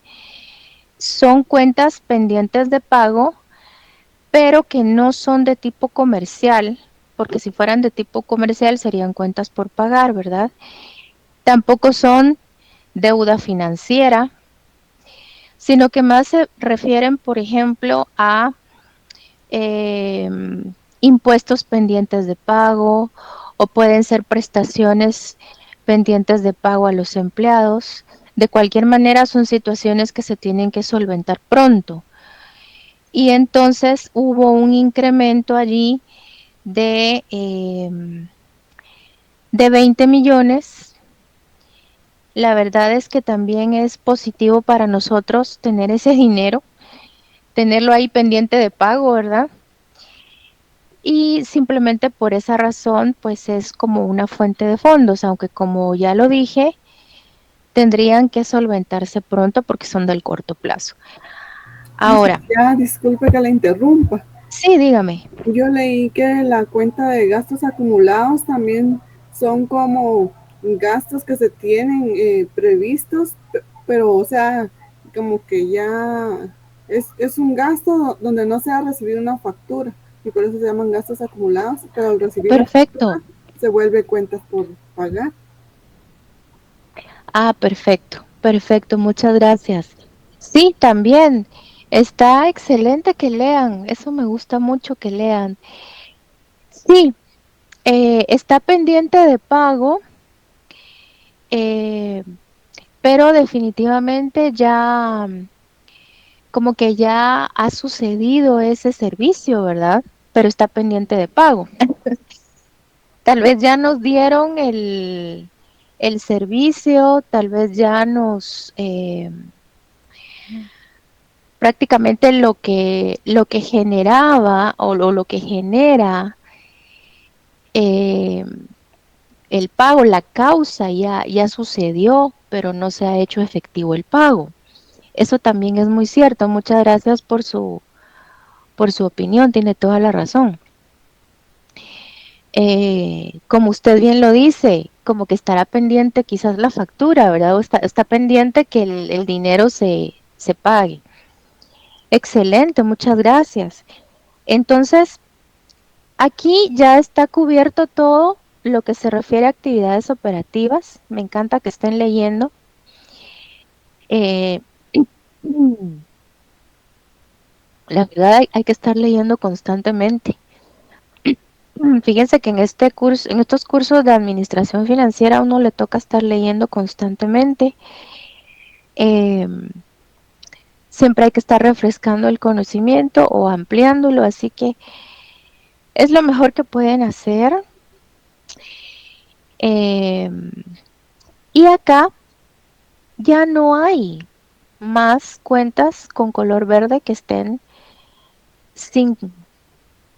son cuentas pendientes de pago, pero que no son de tipo comercial, porque si fueran de tipo comercial serían cuentas por pagar, ¿verdad? Tampoco son deuda financiera, sino que más se refieren, por ejemplo, a eh, impuestos pendientes de pago o pueden ser prestaciones pendientes de pago a los empleados. De cualquier manera, son situaciones que se tienen que solventar pronto. Y entonces hubo un incremento allí de 20 millones. La verdad es que también es positivo para nosotros tener ese dinero, tenerlo ahí pendiente de pago, ¿verdad? Y simplemente por esa razón, pues es como una fuente de fondos, aunque como ya lo dije, tendrían que solventarse pronto porque son del corto plazo. Ahora, Ya, disculpe que la interrumpa. sí, dígame. Yo leí que la cuenta de gastos acumulados también son como gastos que se tienen previstos, pero o sea, como que ya es un gasto donde no se ha recibido una factura y por eso se llaman gastos acumulados, pero al recibir la Perfecto. factura se vuelve cuentas por pagar. Ah, perfecto, perfecto, muchas gracias. Sí, también está excelente que lean, eso me gusta mucho que lean. Sí, está pendiente de pago, eh, pero definitivamente ya como que ya ha sucedido ese servicio, ¿verdad? Pero está pendiente de pago. Tal vez ya nos dieron el servicio, tal vez ya nos prácticamente lo que generaba o lo que genera eh, el pago, la causa ya sucedió, pero no se ha hecho efectivo el pago. Eso también es muy cierto. Muchas gracias por su opinión, tiene toda la razón. Como usted bien lo dice, como que estará pendiente quizás la factura, ¿verdad? O está pendiente que el dinero se pague. Excelente, muchas gracias. Entonces, aquí ya está cubierto todo lo que se refiere a actividades operativas. Me encanta que estén leyendo. Eh, la verdad hay que estar leyendo constantemente. Fíjense que en este curso, en estos cursos de administración financiera a uno le toca estar leyendo constantemente. Eh, siempre hay que estar refrescando el conocimiento o ampliándolo, así que es lo mejor que pueden hacer. Eh, y acá ya no hay más cuentas con color verde que estén sin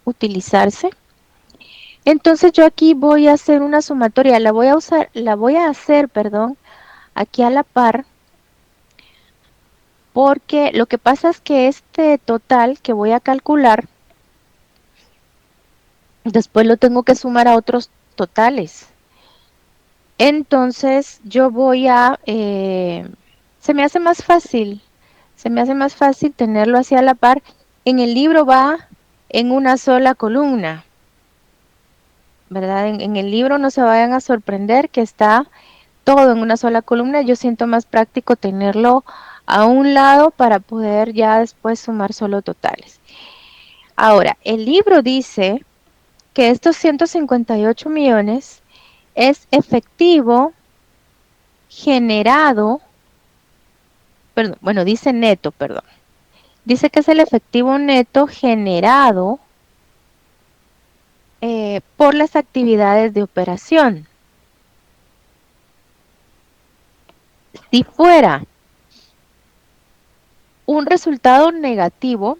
utilizarse. Entonces yo aquí voy a hacer una sumatoria, la voy a hacer, perdón, aquí a la par, porque lo que pasa es que este total que voy a calcular, después lo tengo que sumar a otros totales. Entonces yo voy a, se me hace más fácil, se me hace más fácil tenerlo así a la par. En el libro va en una sola columna, ¿verdad? En el libro no se vayan a sorprender que está todo en una sola columna. Yo siento más práctico tenerlo a un lado para poder ya después sumar solo totales. Ahora, el libro dice que estos 158 millones es efectivo generado, perdón, bueno, dice neto, perdón. Dice que es el efectivo neto generado por las actividades de operación. Si fuera un resultado negativo,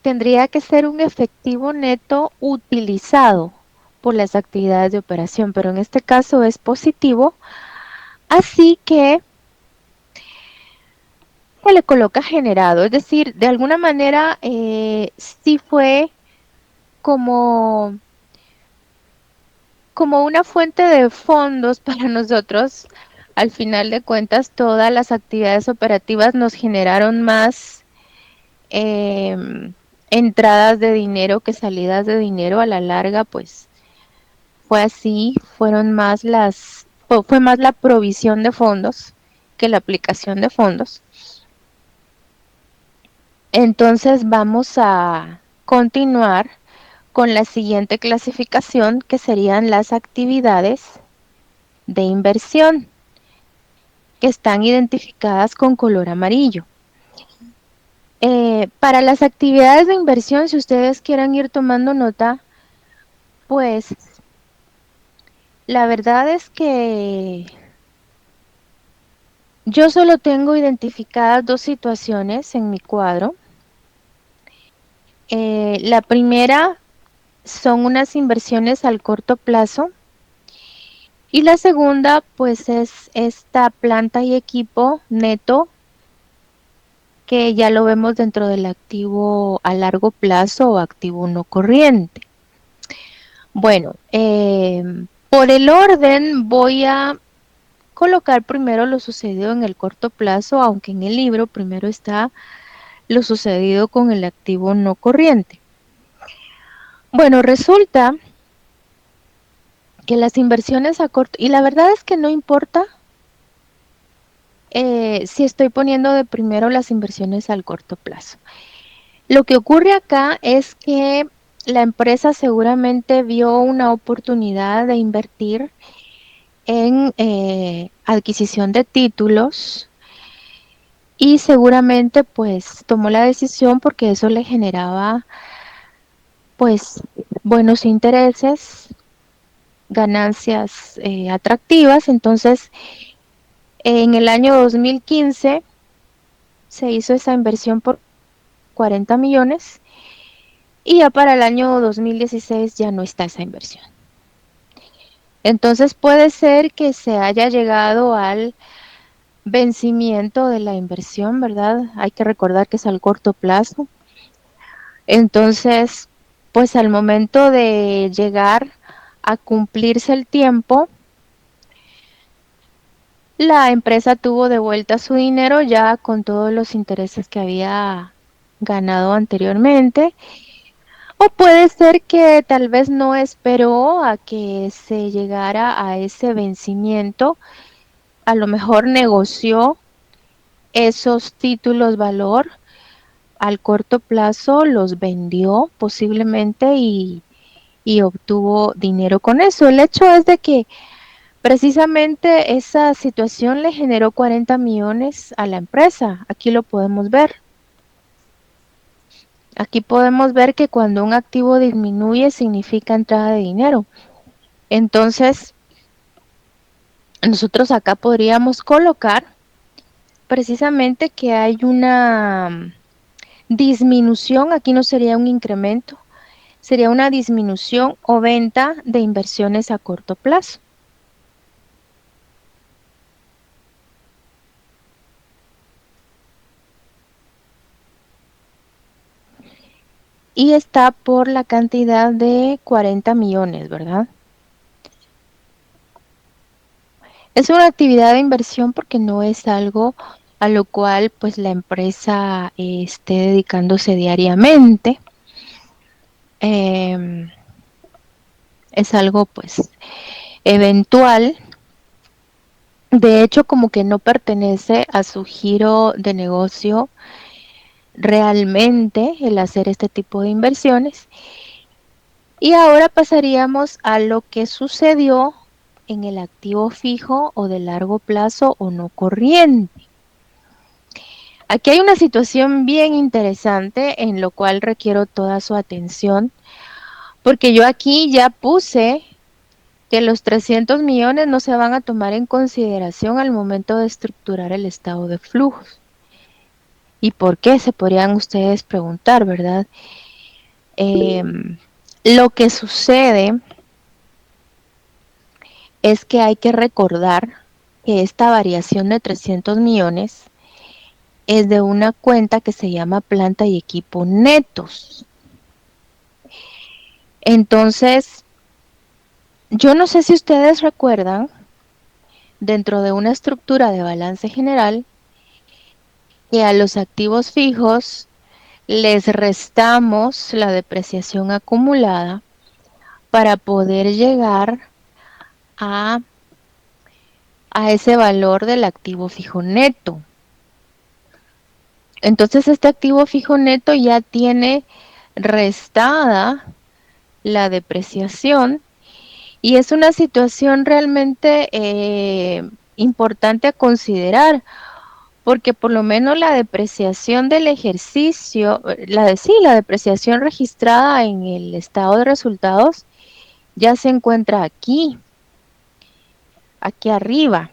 tendría que ser un efectivo neto utilizado por las actividades de operación, pero en este caso es positivo, así que se le coloca generado, es decir, de alguna manera sí fue como, como una fuente de fondos para nosotros. Al final de cuentas, todas las actividades operativas nos generaron más entradas de dinero que salidas de dinero. A la larga, pues fue así, fue más la provisión de fondos que la aplicación de fondos. Entonces vamos a continuar con la siguiente clasificación, que serían las actividades de inversión, que están identificadas con color amarillo. Para las actividades de inversión, si ustedes quieren ir tomando nota, pues la verdad es que yo solo tengo identificadas dos situaciones en mi cuadro. La primera son unas inversiones al corto plazo y la segunda pues es esta planta y equipo neto, que ya lo vemos dentro del activo a largo plazo o activo no corriente. Bueno, por el orden voy a colocar primero lo sucedido en el corto plazo, aunque en el libro primero está lo sucedido con el activo no corriente. Bueno, resulta que las inversiones a corto, y la verdad es que no importa si estoy poniendo de primero las inversiones al corto plazo. Lo que ocurre acá es que la empresa seguramente vio una oportunidad de invertir en adquisición de títulos y seguramente pues tomó la decisión porque eso le generaba pues buenos intereses, ganancias atractivas. Entonces en el año 2015 se hizo esa inversión por 40 millones y ya para el año 2016 ya no está esa inversión. Entonces puede ser que se haya llegado al vencimiento de la inversión, ¿verdad? Hay que recordar que es al corto plazo. Entonces, pues al momento de llegar a cumplirse el tiempo, la empresa tuvo de vuelta su dinero ya con todos los intereses que había ganado anteriormente. O puede ser que tal vez no esperó a que se llegara a ese vencimiento, a lo mejor negoció esos títulos valor al corto plazo, los vendió posiblemente y obtuvo dinero con eso. El hecho es de que precisamente esa situación le generó 40 millones a la empresa. Aquí lo podemos ver. Aquí podemos ver que cuando un activo disminuye significa entrada de dinero. Entonces, nosotros acá podríamos colocar precisamente que hay una disminución, aquí no sería un incremento, sería una disminución o venta de inversiones a corto plazo. Y está por la cantidad de 40 millones, ¿verdad? Es una actividad de inversión porque no es algo a lo cual pues la empresa esté dedicándose diariamente. Es algo pues eventual, De hecho, como que no pertenece a su giro de negocio realmente el hacer este tipo de inversiones. Y ahora pasaríamos a lo que sucedió en el activo fijo o de largo plazo o no corriente. Aquí hay una situación bien interesante en lo cual requiero toda su atención, porque yo aquí ya puse que los 300 millones no se van a tomar en consideración al momento de estructurar el estado de flujos. ¿Y por qué? Se podrían ustedes preguntar, ¿verdad? Lo que sucede es que hay que recordar que esta variación de 300 millones es de una cuenta que se llama planta y equipo netos. Entonces, yo no sé si ustedes recuerdan, dentro de una estructura de balance general, que a los activos fijos les restamos la depreciación acumulada para poder llegar a ese valor del activo fijo neto. Entonces este activo fijo neto ya tiene restada la depreciación y es una situación realmente importante a considerar, porque por lo menos la depreciación del ejercicio, la depreciación registrada en el estado de resultados ya se encuentra aquí arriba.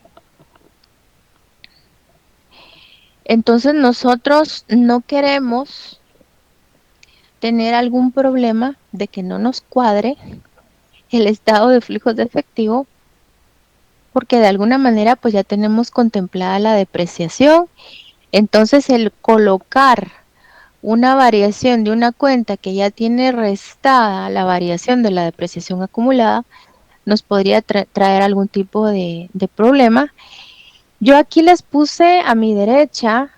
Entonces nosotros no queremos tener algún problema de que no nos cuadre el estado de flujos de efectivo, porque de alguna manera pues ya tenemos contemplada la depreciación. Entonces el colocar una variación de una cuenta que ya tiene restada la variación de la depreciación acumulada nos podría traer algún tipo de problema. Yo aquí les puse a mi derecha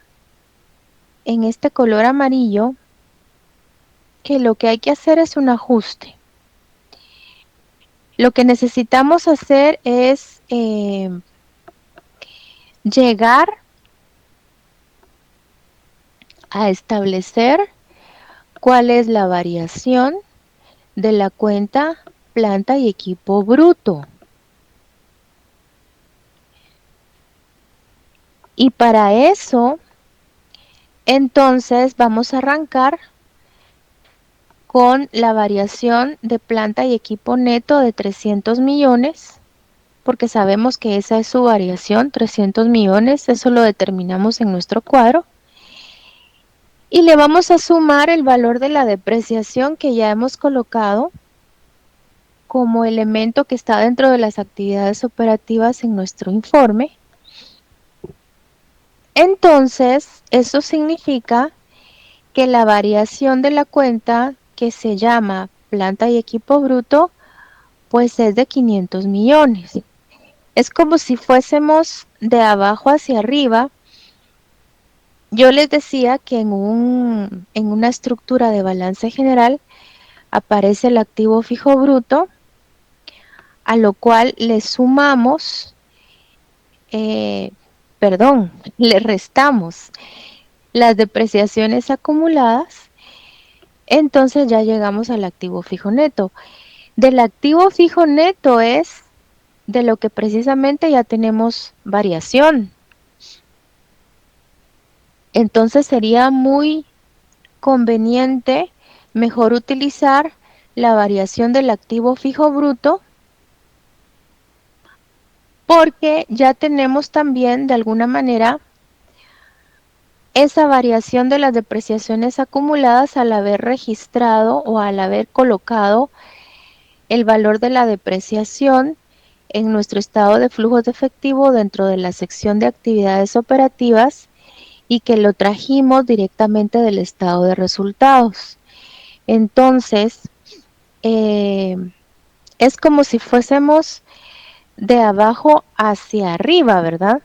en este color amarillo que lo que hay que hacer es un ajuste. Lo que necesitamos hacer es llegar a establecer cuál es la variación de la cuenta planta y equipo bruto. Y para eso, entonces vamos a arrancar con la variación de planta y equipo neto de 300 millones, porque sabemos que esa es su variación, 300 millones, eso lo determinamos en nuestro cuadro. Y le vamos a sumar el valor de la depreciación que ya hemos colocado como elemento que está dentro de las actividades operativas en nuestro informe. Entonces, eso significa que la variación de la cuenta que se llama planta y equipo bruto, pues es de 500 millones. Es como si fuésemos de abajo hacia arriba. Yo les decía que en una estructura de balance general aparece el activo fijo bruto, a lo cual le sumamos, le restamos las depreciaciones acumuladas, entonces ya llegamos al activo fijo neto. Del activo fijo neto es de lo que precisamente ya tenemos variación. Entonces sería muy conveniente mejor utilizar la variación del activo fijo bruto, porque ya tenemos también de alguna manera esa variación de las depreciaciones acumuladas al haber registrado o al haber colocado el valor de la depreciación en nuestro estado de flujos de efectivo dentro de la sección de actividades operativas y que lo trajimos directamente del estado de resultados. Entonces, es como si fuésemos de abajo hacia arriba, ¿verdad?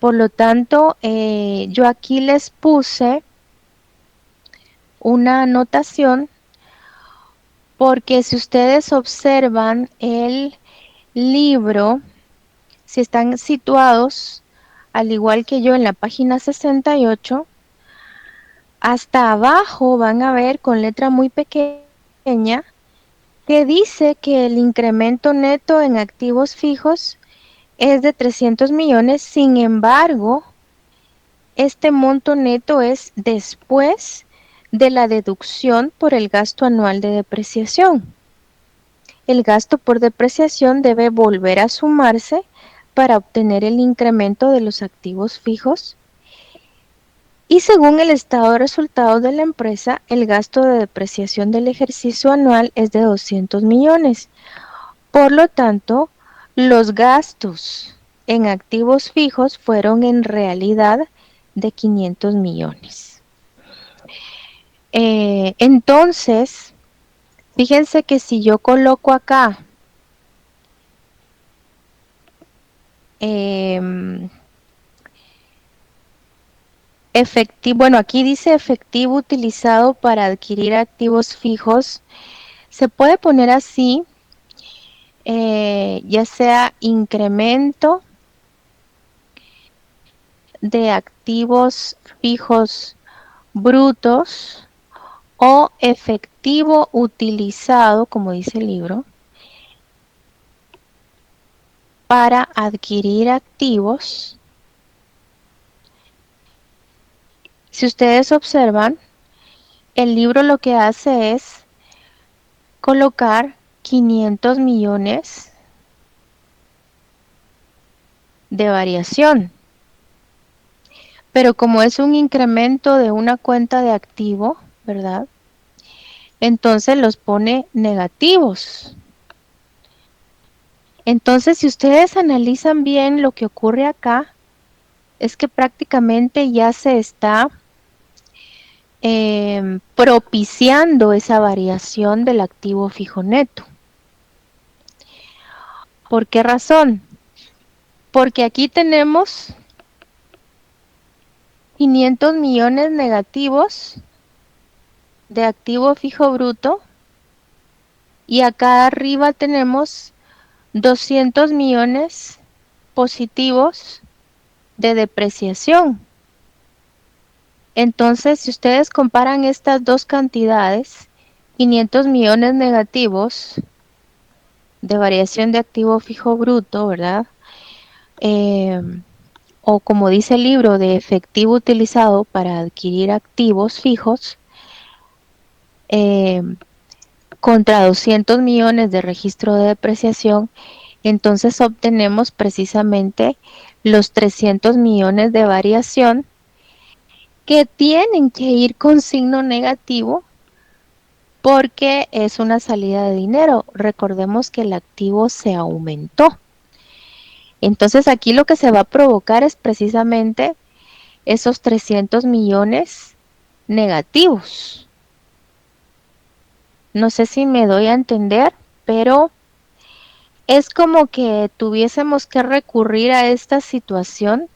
Por lo tanto, yo aquí les puse una anotación porque si ustedes observan el libro si están situados, al igual que yo, en la página 68, hasta abajo van a ver con letra muy pequeña que dice que el incremento neto en activos fijos es de 300 millones. Sin embargo, este monto neto es después de la deducción por el gasto anual de depreciación. El gasto por depreciación debe volver a sumarse para obtener el incremento de los activos fijos. Y según el estado de resultados de la empresa, el gasto de depreciación del ejercicio anual es de 200 millones. Por lo tanto, los gastos en activos fijos fueron en realidad de 500 millones. Entonces, fíjense que si yo coloco acá efectivo, bueno, aquí dice efectivo utilizado para adquirir activos fijos, se puede poner así, ya sea incremento de activos fijos brutos o efectivo utilizado, como dice el libro, para adquirir activos. Si ustedes observan, el libro lo que hace es colocar 500 millones de variación. Pero como es un incremento de una cuenta de activo, ¿verdad? Entonces los pone negativos. Entonces, si ustedes analizan bien lo que ocurre acá, es que prácticamente ya se está propiciando esa variación del activo fijo neto. ¿Por qué razón? Porque aquí tenemos 500 millones negativos de activo fijo bruto y acá arriba tenemos 200 millones positivos de depreciación. Entonces, si ustedes comparan estas dos cantidades, 500 millones negativos de variación de activo fijo bruto, ¿verdad? O como dice el libro, de efectivo utilizado para adquirir activos fijos, contra 200 millones de registro de depreciación, entonces obtenemos precisamente los 300 millones de variación que tienen que ir con signo negativo porque es una salida de dinero. Recordemos que el activo se aumentó. Entonces aquí lo que se va a provocar es precisamente esos 300 millones negativos. No sé si me doy a entender, pero es como que tuviésemos que recurrir a esta situación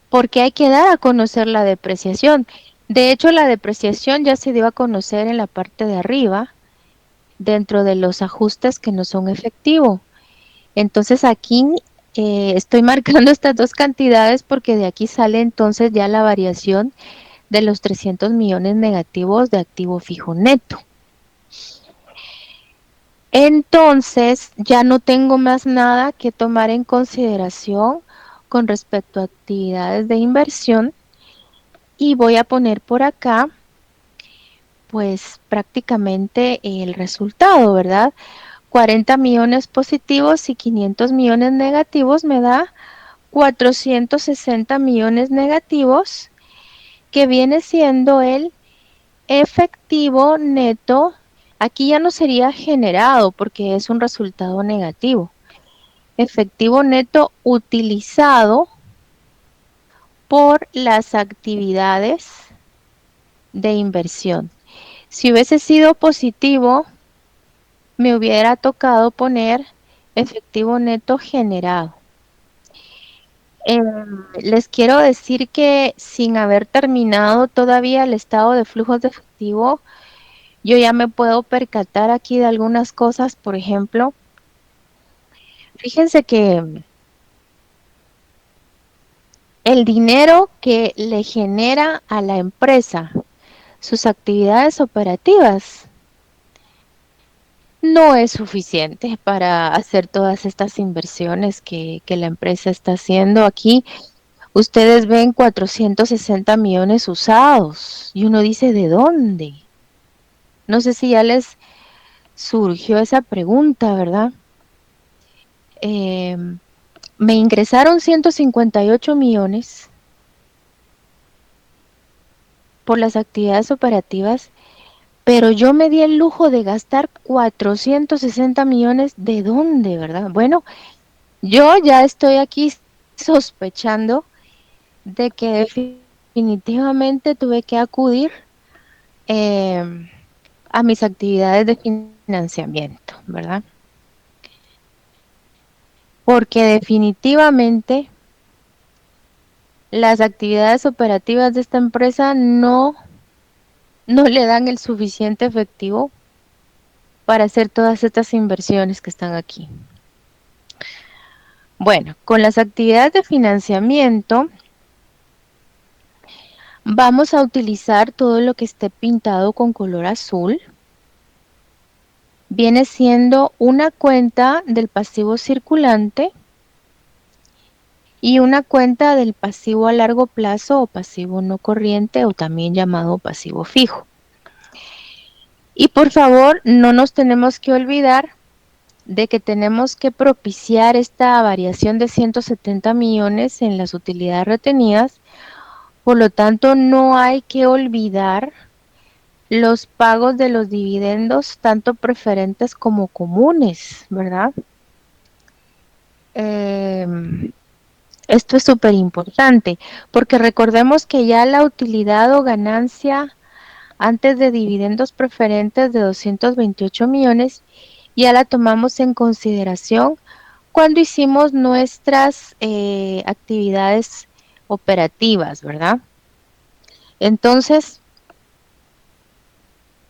porque hay que dar a conocer la depreciación. De hecho, la depreciación ya se dio a conocer en la parte de arriba, dentro de los ajustes que no son efectivos. Entonces aquí estoy marcando estas dos cantidades porque de aquí sale entonces ya la variación de los 300 millones negativos de activo fijo neto. Entonces ya no tengo más nada que tomar en consideración con respecto a actividades de inversión y voy a poner por acá pues prácticamente el resultado, ¿verdad? 40 millones positivos y 500 millones negativos me da 460 millones negativos, que viene siendo el efectivo neto. Aquí ya no sería generado porque es un resultado negativo. Efectivo neto utilizado por las actividades de inversión. Si hubiese sido positivo, me hubiera tocado poner efectivo neto generado. Les quiero decir que sin haber terminado todavía el estado de flujos de efectivo, yo ya me puedo percatar aquí de algunas cosas. Por ejemplo, Fíjense que el dinero que le genera a la empresa sus actividades operativas no es suficiente para hacer todas estas inversiones que la empresa está haciendo aquí. Ustedes ven 460 millones usados y uno dice, ¿de dónde? No sé si ya les surgió esa pregunta, ¿verdad? Me ingresaron 158 millones por las actividades operativas, pero yo me di el lujo de gastar 460 millones. ¿De dónde, verdad? Bueno, yo ya estoy aquí sospechando de que definitivamente tuve que acudir a mis actividades de financiamiento, ¿verdad? Porque definitivamente las actividades operativas de esta empresa no le dan el suficiente efectivo para hacer todas estas inversiones que están aquí. Bueno, con las actividades de financiamiento vamos a utilizar todo lo que esté pintado con color azul. Viene siendo una cuenta del pasivo circulante y una cuenta del pasivo a largo plazo o pasivo no corriente o también llamado pasivo fijo. Y por favor, no nos tenemos que olvidar de que tenemos que propiciar esta variación de 170 millones en las utilidades retenidas. Por lo tanto, no hay que olvidar los pagos de los dividendos, tanto preferentes como comunes, ¿verdad? Esto es súper importante, porque recordemos que ya la utilidad o ganancia antes de dividendos preferentes de 228 millones ya la tomamos en consideración cuando hicimos nuestras actividades operativas, ¿verdad? Entonces,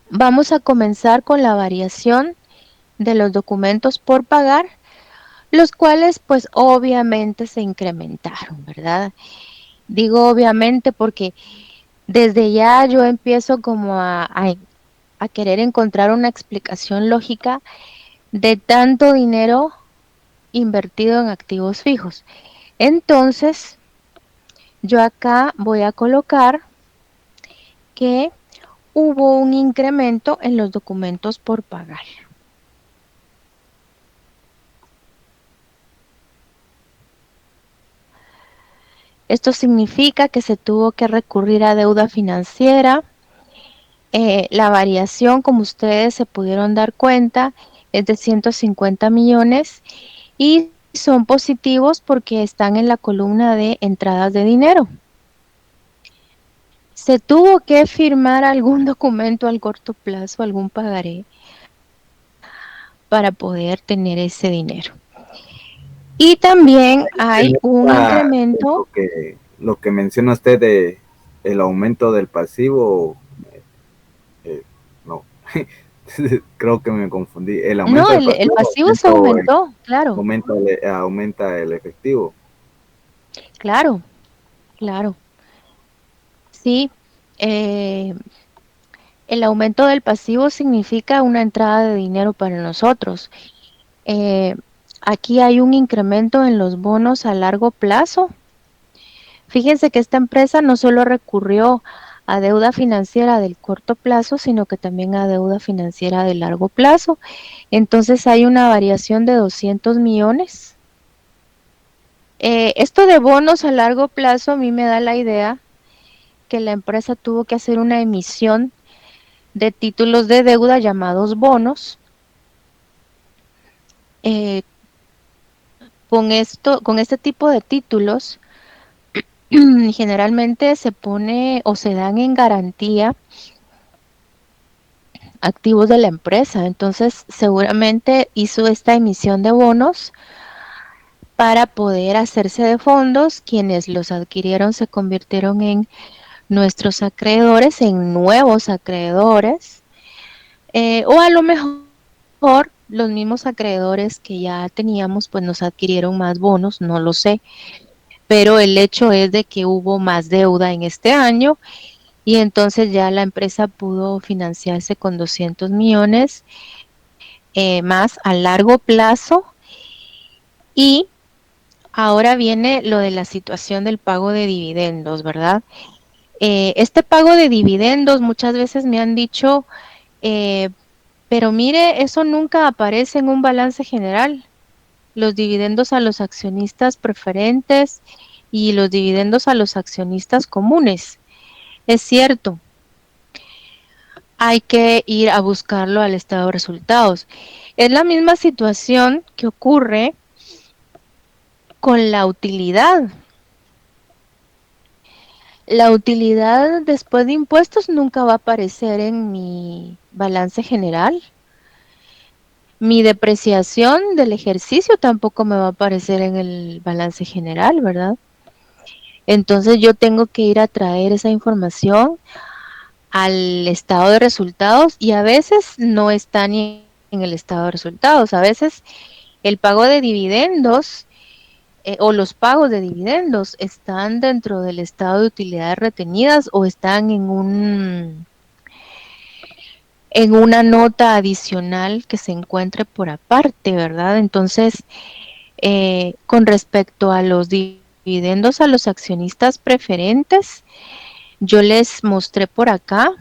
vamos a comenzar con la variación de los documentos por pagar, los cuales pues obviamente se incrementaron, ¿verdad? Digo obviamente porque desde ya yo empiezo como a querer encontrar una explicación lógica de tanto dinero invertido en activos fijos. Entonces, yo acá voy a colocar que hubo un incremento en los documentos por pagar. Esto significa que se tuvo que recurrir a deuda financiera. La variación, como ustedes se pudieron dar cuenta, es de 150 millones y son positivos porque están en la columna de entradas de dinero. Se tuvo que firmar algún documento al corto plazo, algún pagaré, para poder tener ese dinero. Y también hay un incremento. Lo que menciona usted de el aumento del pasivo, no, creo que me confundí. El aumento No, el pasivo se aumentó, claro. Aumenta el efectivo. Claro, claro. Sí, el aumento del pasivo significa una entrada de dinero para nosotros. Aquí hay un incremento en los bonos a largo plazo. Fíjense que esta empresa no solo recurrió a deuda financiera del corto plazo, sino que también a deuda financiera de largo plazo. Entonces hay una variación de 200 millones. Esto de bonos a largo plazo a mí me da la idea que la empresa tuvo que hacer una emisión de títulos de deuda llamados bonos. Con este tipo de títulos generalmente se pone o se dan en garantía activos de la empresa. Entonces seguramente hizo esta emisión de bonos para poder hacerse de fondos. Quienes los adquirieron se convirtieron en nuestros acreedores, en nuevos acreedores, o a lo mejor los mismos acreedores que ya teníamos, pues nos adquirieron más bonos, no lo sé, pero el hecho es de que hubo más deuda en este año y entonces ya la empresa pudo financiarse con 200 millones más a largo plazo. Y ahora viene lo de la situación del pago de dividendos, ¿verdad? Este pago de dividendos muchas veces me han dicho, eh, pero mire, eso nunca aparece en un balance general. Los dividendos a los accionistas preferentes y los dividendos a los accionistas comunes. Es cierto, hay que ir a buscarlo al estado de resultados. Es la misma situación que ocurre con la utilidad. La utilidad después de impuestos nunca va a aparecer en mi balance general. Mi depreciación del ejercicio tampoco me va a aparecer en el balance general, ¿verdad? Entonces yo tengo que ir a traer esa información al estado de resultados y a veces no está ni en el estado de resultados. A veces el pago de dividendos o los pagos de dividendos están dentro del estado de utilidades retenidas o están en una nota adicional que se encuentre por aparte, ¿verdad? Entonces, con respecto a los dividendos a los accionistas preferentes, yo les mostré por acá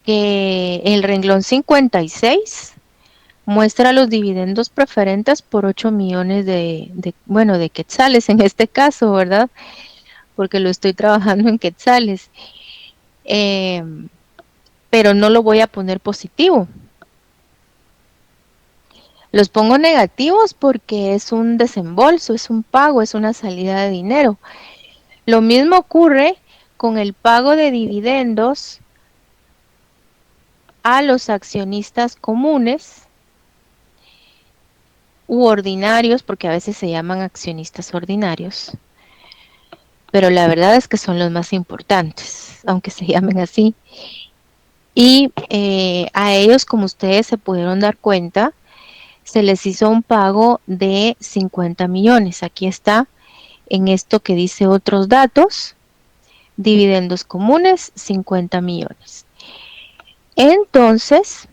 que el renglón 56 muestra los dividendos preferentes por 8 millones de quetzales en este caso, ¿verdad? Porque lo estoy trabajando en quetzales. Eh, pero no lo voy a poner positivo. Los pongo negativos porque es un desembolso, es un pago, es una salida de dinero. Lo mismo ocurre con el pago de dividendos a los accionistas comunes u ordinarios, porque a veces se llaman accionistas ordinarios, pero la verdad es que son los más importantes, aunque se llamen así. Y a ellos, como ustedes se pudieron dar cuenta, se les hizo un pago de 50 millones. Aquí está en esto que dice otros datos, dividendos comunes, 50 millones. Entonces,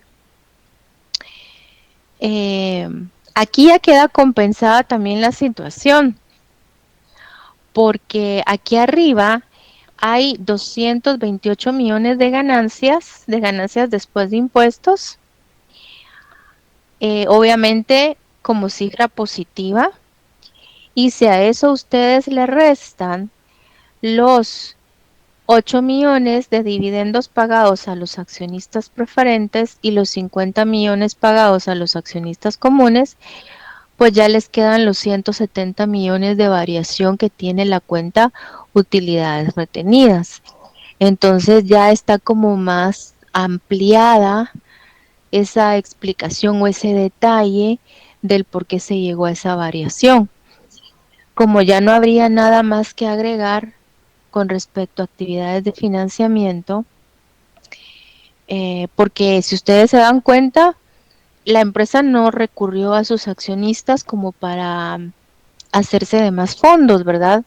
aquí ya queda compensada también la situación, porque aquí arriba hay 228 millones de ganancias después de impuestos, obviamente como cifra positiva, y si a eso ustedes le restan los 8 millones de dividendos pagados a los accionistas preferentes y los 50 millones pagados a los accionistas comunes, pues ya les quedan los 170 millones de variación que tiene la cuenta utilidades retenidas. Entonces ya está como más ampliada esa explicación o ese detalle del por qué se llegó a esa variación. Como ya no habría nada más que agregar con respecto a actividades de financiamiento, porque si ustedes se dan cuenta, la empresa no recurrió a sus accionistas como para hacerse de más fondos, ¿verdad?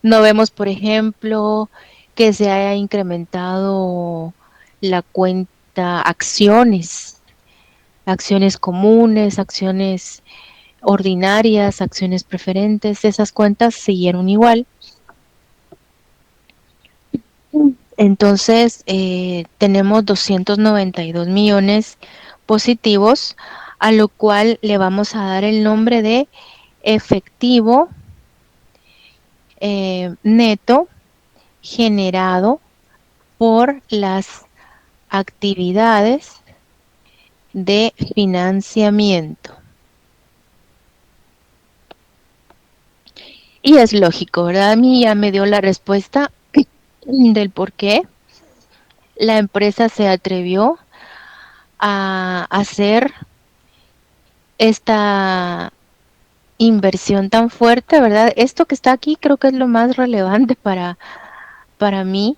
No vemos, por ejemplo, que se haya incrementado la cuenta acciones comunes, acciones ordinarias, acciones preferentes, esas cuentas siguieron igual. Entonces, tenemos 292 millones positivos, a lo cual le vamos a dar el nombre de efectivo neto generado por las actividades de financiamiento. Y es lógico, ¿verdad? A mí ya me dio la respuesta del por qué la empresa se atrevió a hacer esta inversión tan fuerte, ¿verdad? Esto que está aquí creo que es lo más relevante para mí,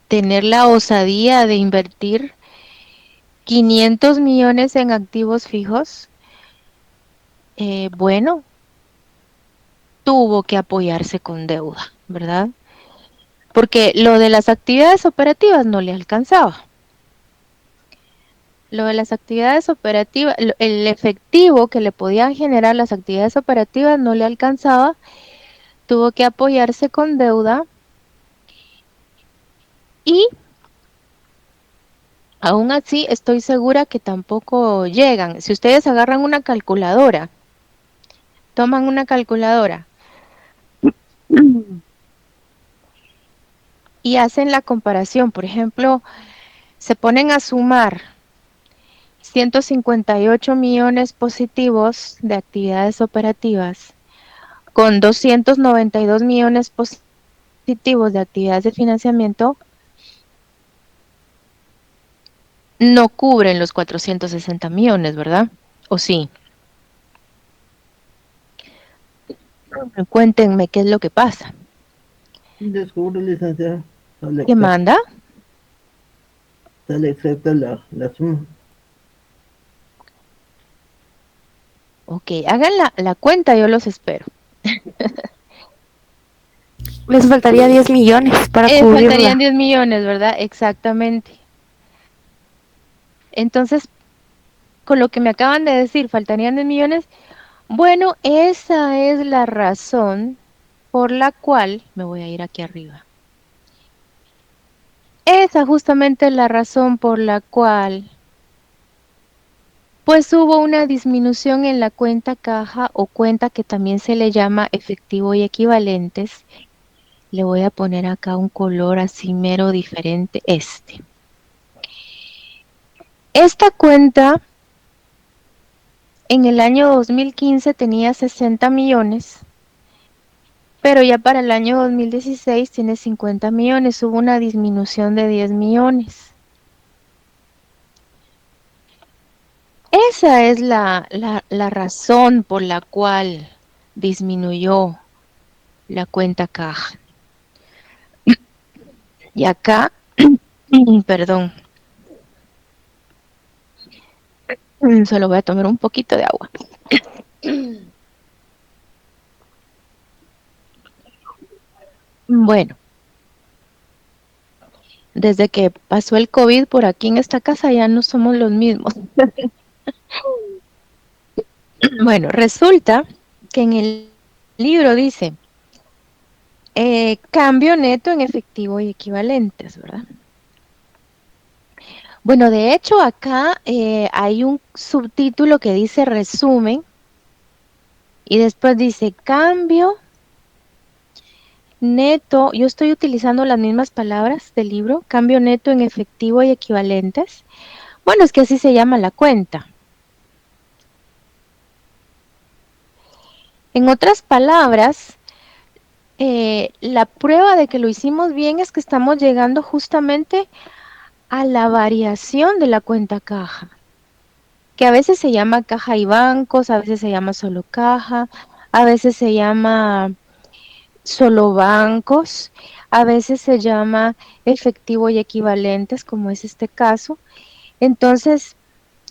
tener la osadía de invertir 500 millones en activos fijos, bueno, tuvo que apoyarse con deuda, ¿verdad? Porque lo de las actividades operativas no le alcanzaba. Lo de las actividades operativas, el efectivo que le podían generar las actividades operativas no le alcanzaba, tuvo que apoyarse con deuda y aún así estoy segura que tampoco llegan. Si ustedes agarran una calculadora, toman una calculadora y hacen la comparación, por ejemplo, se ponen a sumar 158 millones positivos de actividades operativas con 292 millones positivos de actividades de financiamiento, no cubren los 460 millones, ¿verdad? ¿O sí? Cuéntenme qué es lo que pasa. Descubro, licenciada. ¿Qué manda? Sale exacta la suma. Ok, hagan la cuenta, yo los espero. Les faltaría 10 millones para Faltarían cubrirla. 10 millones, ¿verdad? Exactamente. Entonces, con lo que me acaban de decir, faltarían 10 millones. Bueno, esa es la razón por la cual, me voy a ir aquí arriba. Esa justamente es la razón por la cual, pues hubo una disminución en la cuenta caja o cuenta que también se le llama efectivo y equivalentes. Le voy a poner acá un color así mero diferente, este. Esta cuenta en el año 2015 tenía 60 millones, pero ya para el año 2016 tiene 50 millones, hubo una disminución de 10 millones. Esa es la razón por la cual disminuyó la cuenta caja. Y acá, perdón, solo voy a tomar un poquito de agua. Bueno, desde que pasó el COVID por aquí en esta casa ya no somos los mismos. Bueno, resulta que en el libro dice, cambio neto en efectivo y equivalentes, ¿verdad? Bueno, de hecho acá hay un subtítulo que dice resumen y después dice cambio neto. Yo estoy utilizando las mismas palabras del libro, cambio neto en efectivo y equivalentes. Bueno, es que así se llama la cuenta. En otras palabras, la prueba de que lo hicimos bien es que estamos llegando justamente a la variación de la cuenta caja, que a veces se llama caja y bancos, a veces se llama solo caja, a veces se llama solo bancos, a veces se llama efectivo y equivalentes, como es este caso. Entonces,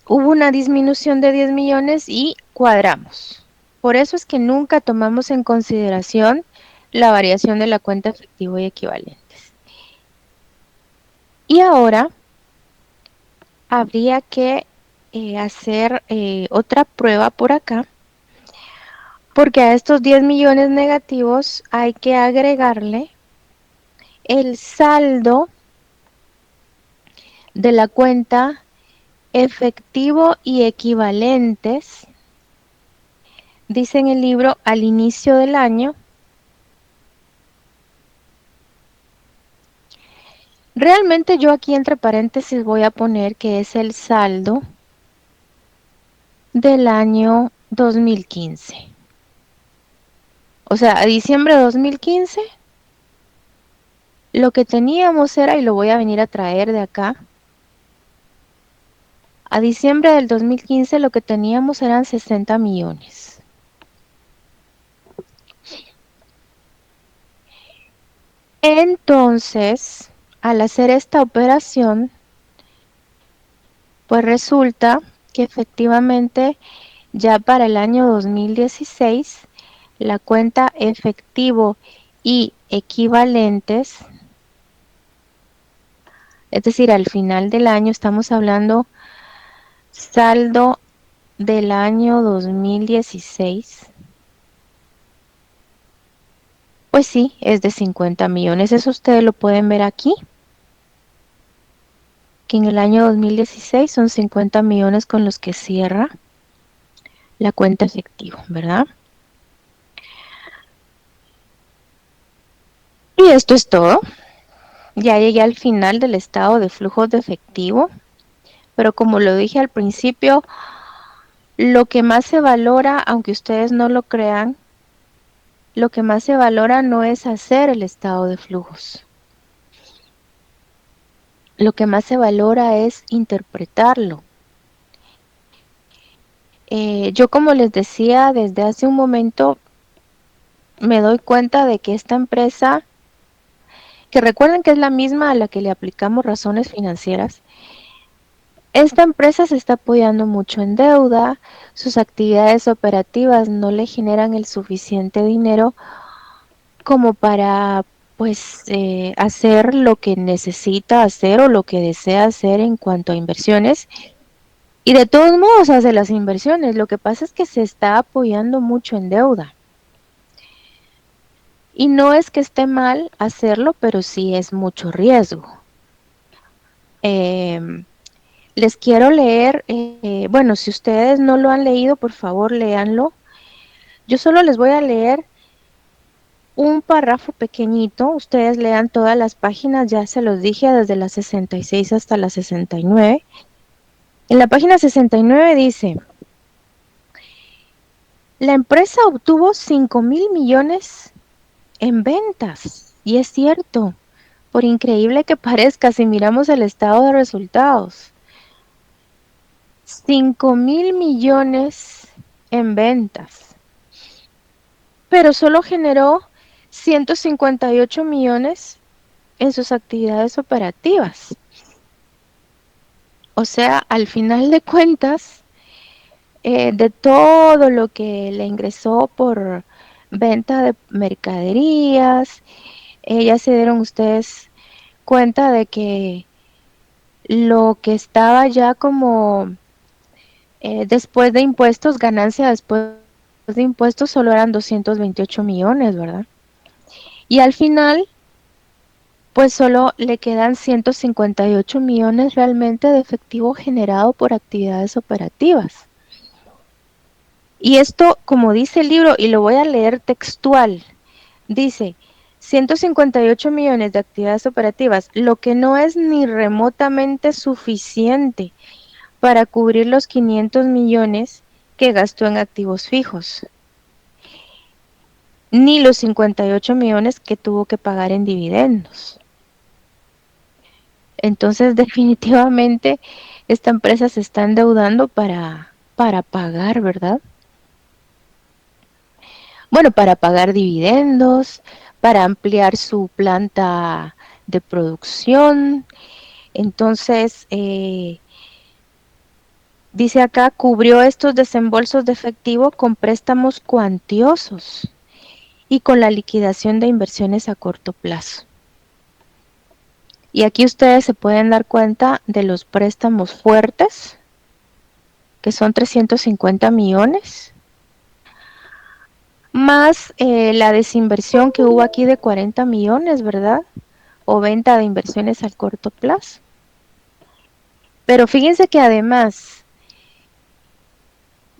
hubo una disminución de 10 millones y cuadramos. Por eso es que nunca tomamos en consideración la variación de la cuenta efectivo y equivalentes. Y ahora habría que hacer otra prueba por acá, porque a estos 10 millones negativos hay que agregarle el saldo de la cuenta efectivo y equivalentes, dice en el libro, al inicio del año. Realmente yo aquí entre paréntesis voy a poner que es el saldo del año 2015. O sea, a diciembre de 2015 lo que teníamos era, y lo voy a venir a traer de acá, a diciembre del 2015 lo que teníamos eran 60 millones. Entonces, al hacer esta operación, Pues resulta que efectivamente ya para el año 2016 la cuenta efectivo y equivalentes, es decir, al final del año estamos hablando saldo del año 2016, pues sí, es de 50 millones. Eso ustedes lo pueden ver aquí, que en el año 2016 son 50 millones con los que cierra la cuenta efectivo, ¿verdad? Y esto es todo. Ya llegué al final del estado de flujos de efectivo, pero como lo dije al principio, lo que más se valora, aunque ustedes no lo crean, lo que más se valora no es hacer el estado de flujos. Lo que más se valora es interpretarlo. Yo, como les decía desde hace un momento, me doy cuenta de que esta empresa, que recuerden que es la misma a la que le aplicamos razones financieras, esta empresa se está apoyando mucho en deuda, sus actividades operativas no le generan el suficiente dinero como para pues hacer lo que necesita hacer o lo que desea hacer en cuanto a inversiones. Y de todos modos hace las inversiones. Lo que pasa es que se está apoyando mucho en deuda. Y no es que esté mal hacerlo, pero sí es mucho riesgo. Les quiero leer, bueno, si ustedes no lo han leído, por favor, léanlo. Yo solo les voy a leer un párrafo pequeñito. Ustedes lean todas las páginas, ya se los dije, desde la 66 hasta la 69. En la página 69 dice: la empresa obtuvo 5,000 millones en ventas. Y es cierto, por increíble que parezca, si miramos el estado de resultados, 5,000 millones en ventas, pero solo generó 158 millones en sus actividades operativas. O sea, al final de cuentas, de todo lo que le ingresó por venta de mercaderías, ya se dieron ustedes cuenta de que lo que estaba ya como después de impuestos, ganancia después de impuestos, solo eran 228 millones, ¿verdad? Y al final, pues solo le quedan 158 millones realmente de efectivo generado por actividades operativas. Y esto, como dice el libro, y lo voy a leer textual, dice: 158 millones de actividades operativas, lo que no es ni remotamente suficiente para cubrir los 500 millones que gastó en activos fijos, ni los 58 millones que tuvo que pagar en dividendos. Entonces, definitivamente, esta empresa se está endeudando para pagar, ¿verdad? Bueno, para pagar dividendos, para ampliar su planta de producción. Entonces, dice acá, cubrió estos desembolsos de efectivo con préstamos cuantiosos y con la liquidación de inversiones a corto plazo. Y aquí ustedes se pueden dar cuenta de los préstamos fuertes, que son 350 millones, más la desinversión que hubo aquí de 40 millones, ¿verdad? O venta de inversiones al corto plazo. Pero fíjense que además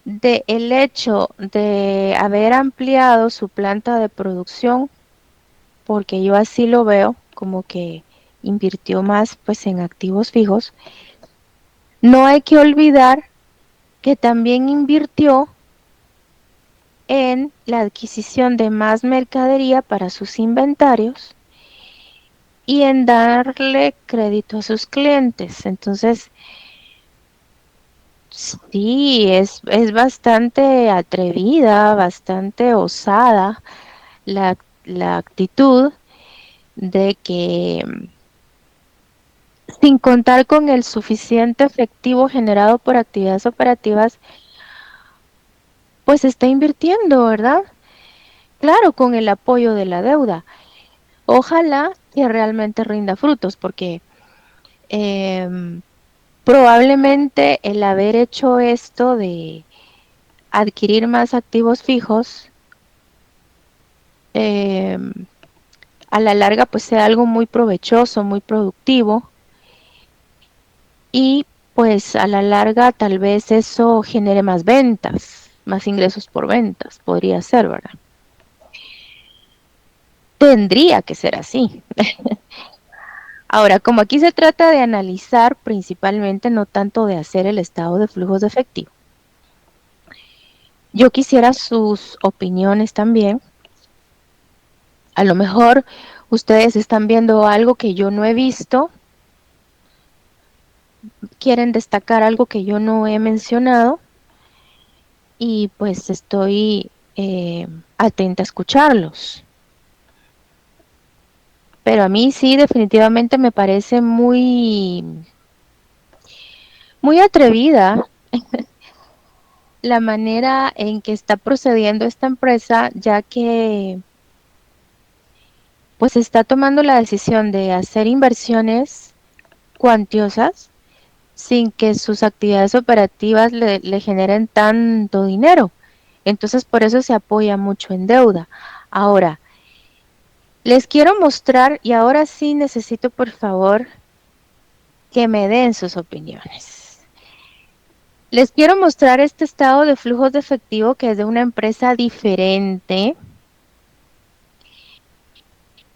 de el hecho de haber ampliado su planta de producción, porque yo así lo veo, como que invirtió más pues en activos fijos, no hay que olvidar que también invirtió en la adquisición de más mercadería para sus inventarios y en darle crédito a sus clientes. Entonces, sí, es bastante atrevida, bastante osada la actitud de que sin contar con el suficiente efectivo generado por actividades operativas, pues está invirtiendo, ¿verdad? Claro, con el apoyo de la deuda. Ojalá que realmente rinda frutos, porque probablemente el haber hecho esto de adquirir más activos fijos, a la larga pues sea algo muy provechoso, muy productivo, y pues a la larga tal vez eso genere más ventas, más ingresos por ventas, podría ser, ¿verdad? Tendría que ser así. Ahora, como aquí se trata de analizar principalmente, no tanto de hacer el estado de flujos de efectivo, yo quisiera sus opiniones también. A lo mejor ustedes están viendo algo que yo no he visto, quieren destacar algo que yo no he mencionado, y pues estoy atenta a escucharlos. Pero a mí sí, definitivamente me parece muy atrevida la manera en que está procediendo esta empresa, ya que pues está tomando la decisión de hacer inversiones cuantiosas sin que sus actividades operativas le generen tanto dinero. Entonces por eso se apoya mucho en deuda. Ahora, les quiero mostrar, y ahora sí necesito por favor que me den sus opiniones. Les quiero mostrar este estado de flujos de efectivo que es de una empresa diferente,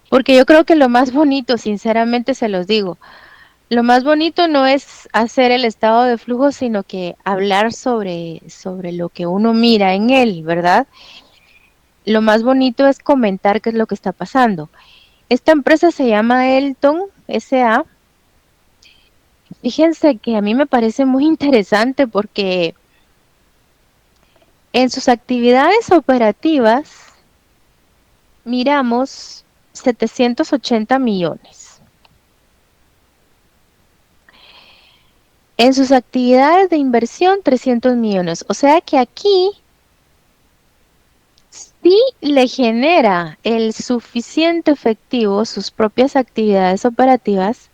porque yo creo que lo más bonito, sinceramente se los digo, lo más bonito no es hacer el estado de flujo, sino que hablar sobre lo que uno mira en él, ¿verdad? Lo más bonito es comentar qué es lo que está pasando. Esta empresa se llama Elton SA. Fíjense que a mí me parece muy interesante porque en sus actividades operativas miramos 780 millones. En sus actividades de inversión, 300 millones. O sea que aquí sí le genera el suficiente efectivo sus propias actividades operativas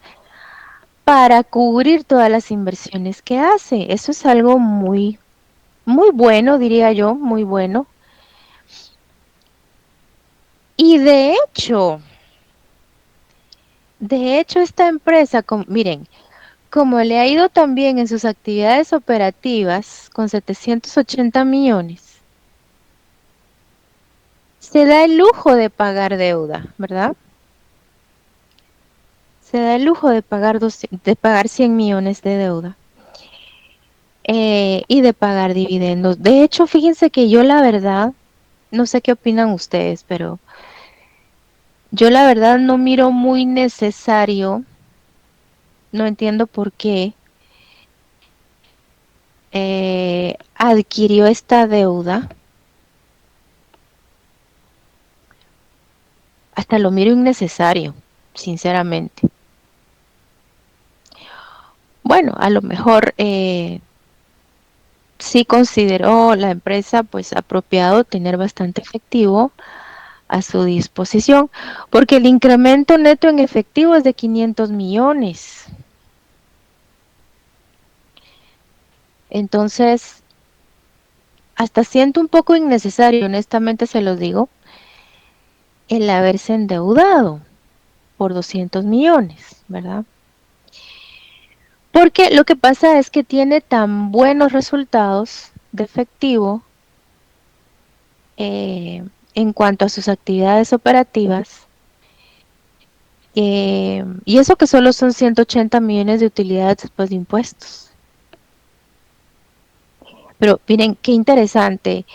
para cubrir todas las inversiones que hace. Eso es algo muy, muy bueno, diría yo, muy bueno. Y de hecho esta empresa, miren, como le ha ido también en sus actividades operativas con 780 millones, se da el lujo de pagar deuda, ¿verdad? Se da el lujo de pagar 100 millones de deuda, y de pagar dividendos. De hecho, fíjense que yo la verdad, no sé qué opinan ustedes, pero yo la verdad no miro muy necesario, no entiendo por qué adquirió esta deuda. Hasta lo miro innecesario, sinceramente. Bueno, a lo mejor sí consideró la empresa pues apropiado tener bastante efectivo a su disposición, porque el incremento neto en efectivo es de 500 millones. Entonces, hasta siento un poco innecesario, honestamente se los digo, el haberse endeudado por 200 millones, ¿verdad? Porque lo que pasa es que tiene tan buenos resultados de efectivo en cuanto a sus actividades operativas, y eso que solo son 180 millones de utilidades después de impuestos. Pero miren, qué interesante.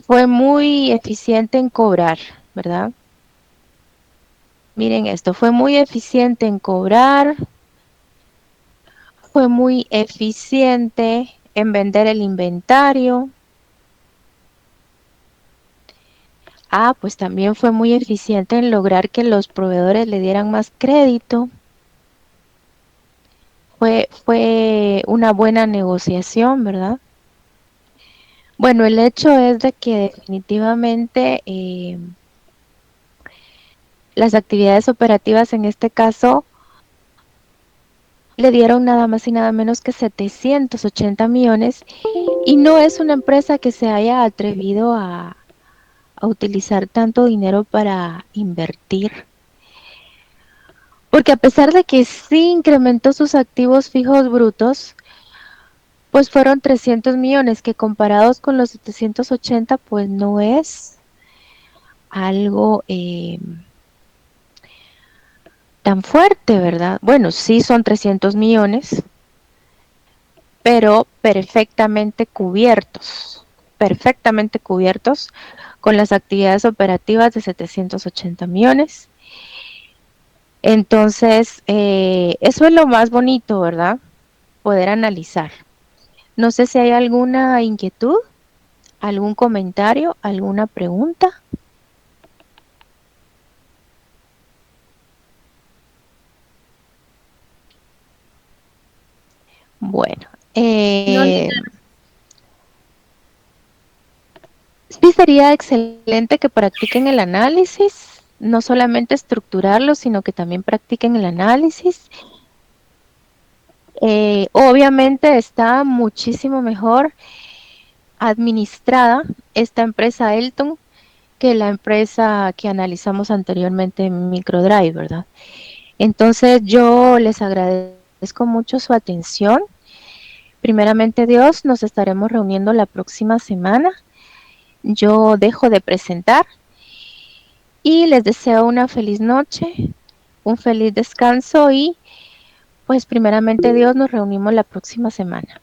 Fue muy eficiente en cobrar, ¿verdad? Miren esto, fue muy eficiente en cobrar, fue muy eficiente en vender el inventario. Pues también fue muy eficiente en lograr que los proveedores le dieran más crédito. fue una buena negociación, ¿verdad? Bueno, el hecho es de que definitivamente las actividades operativas en este caso le dieron nada más y nada menos que 780 millones y no es una empresa que se haya atrevido a utilizar tanto dinero para invertir. Porque a pesar de que sí incrementó sus activos fijos brutos, pues fueron 300 millones que comparados con los 780 pues no es algo tan fuerte, ¿verdad? Bueno, sí son 300 millones, pero perfectamente cubiertos con las actividades operativas de 780 millones. Entonces, eso es lo más bonito, ¿verdad? Poder analizar. No sé si hay alguna inquietud, algún comentario, alguna pregunta. Bueno, sí sería excelente que practiquen el análisis, no solamente estructurarlo, sino que también practiquen el análisis. Obviamente está muchísimo mejor administrada esta empresa Elton que la empresa que analizamos anteriormente en Microdrive, ¿verdad? Entonces yo les agradezco mucho su atención. Primeramente Dios, nos estaremos reuniendo la próxima semana. Yo dejo de presentar y les deseo una feliz noche, un feliz descanso y pues primeramente Dios nos reunimos la próxima semana.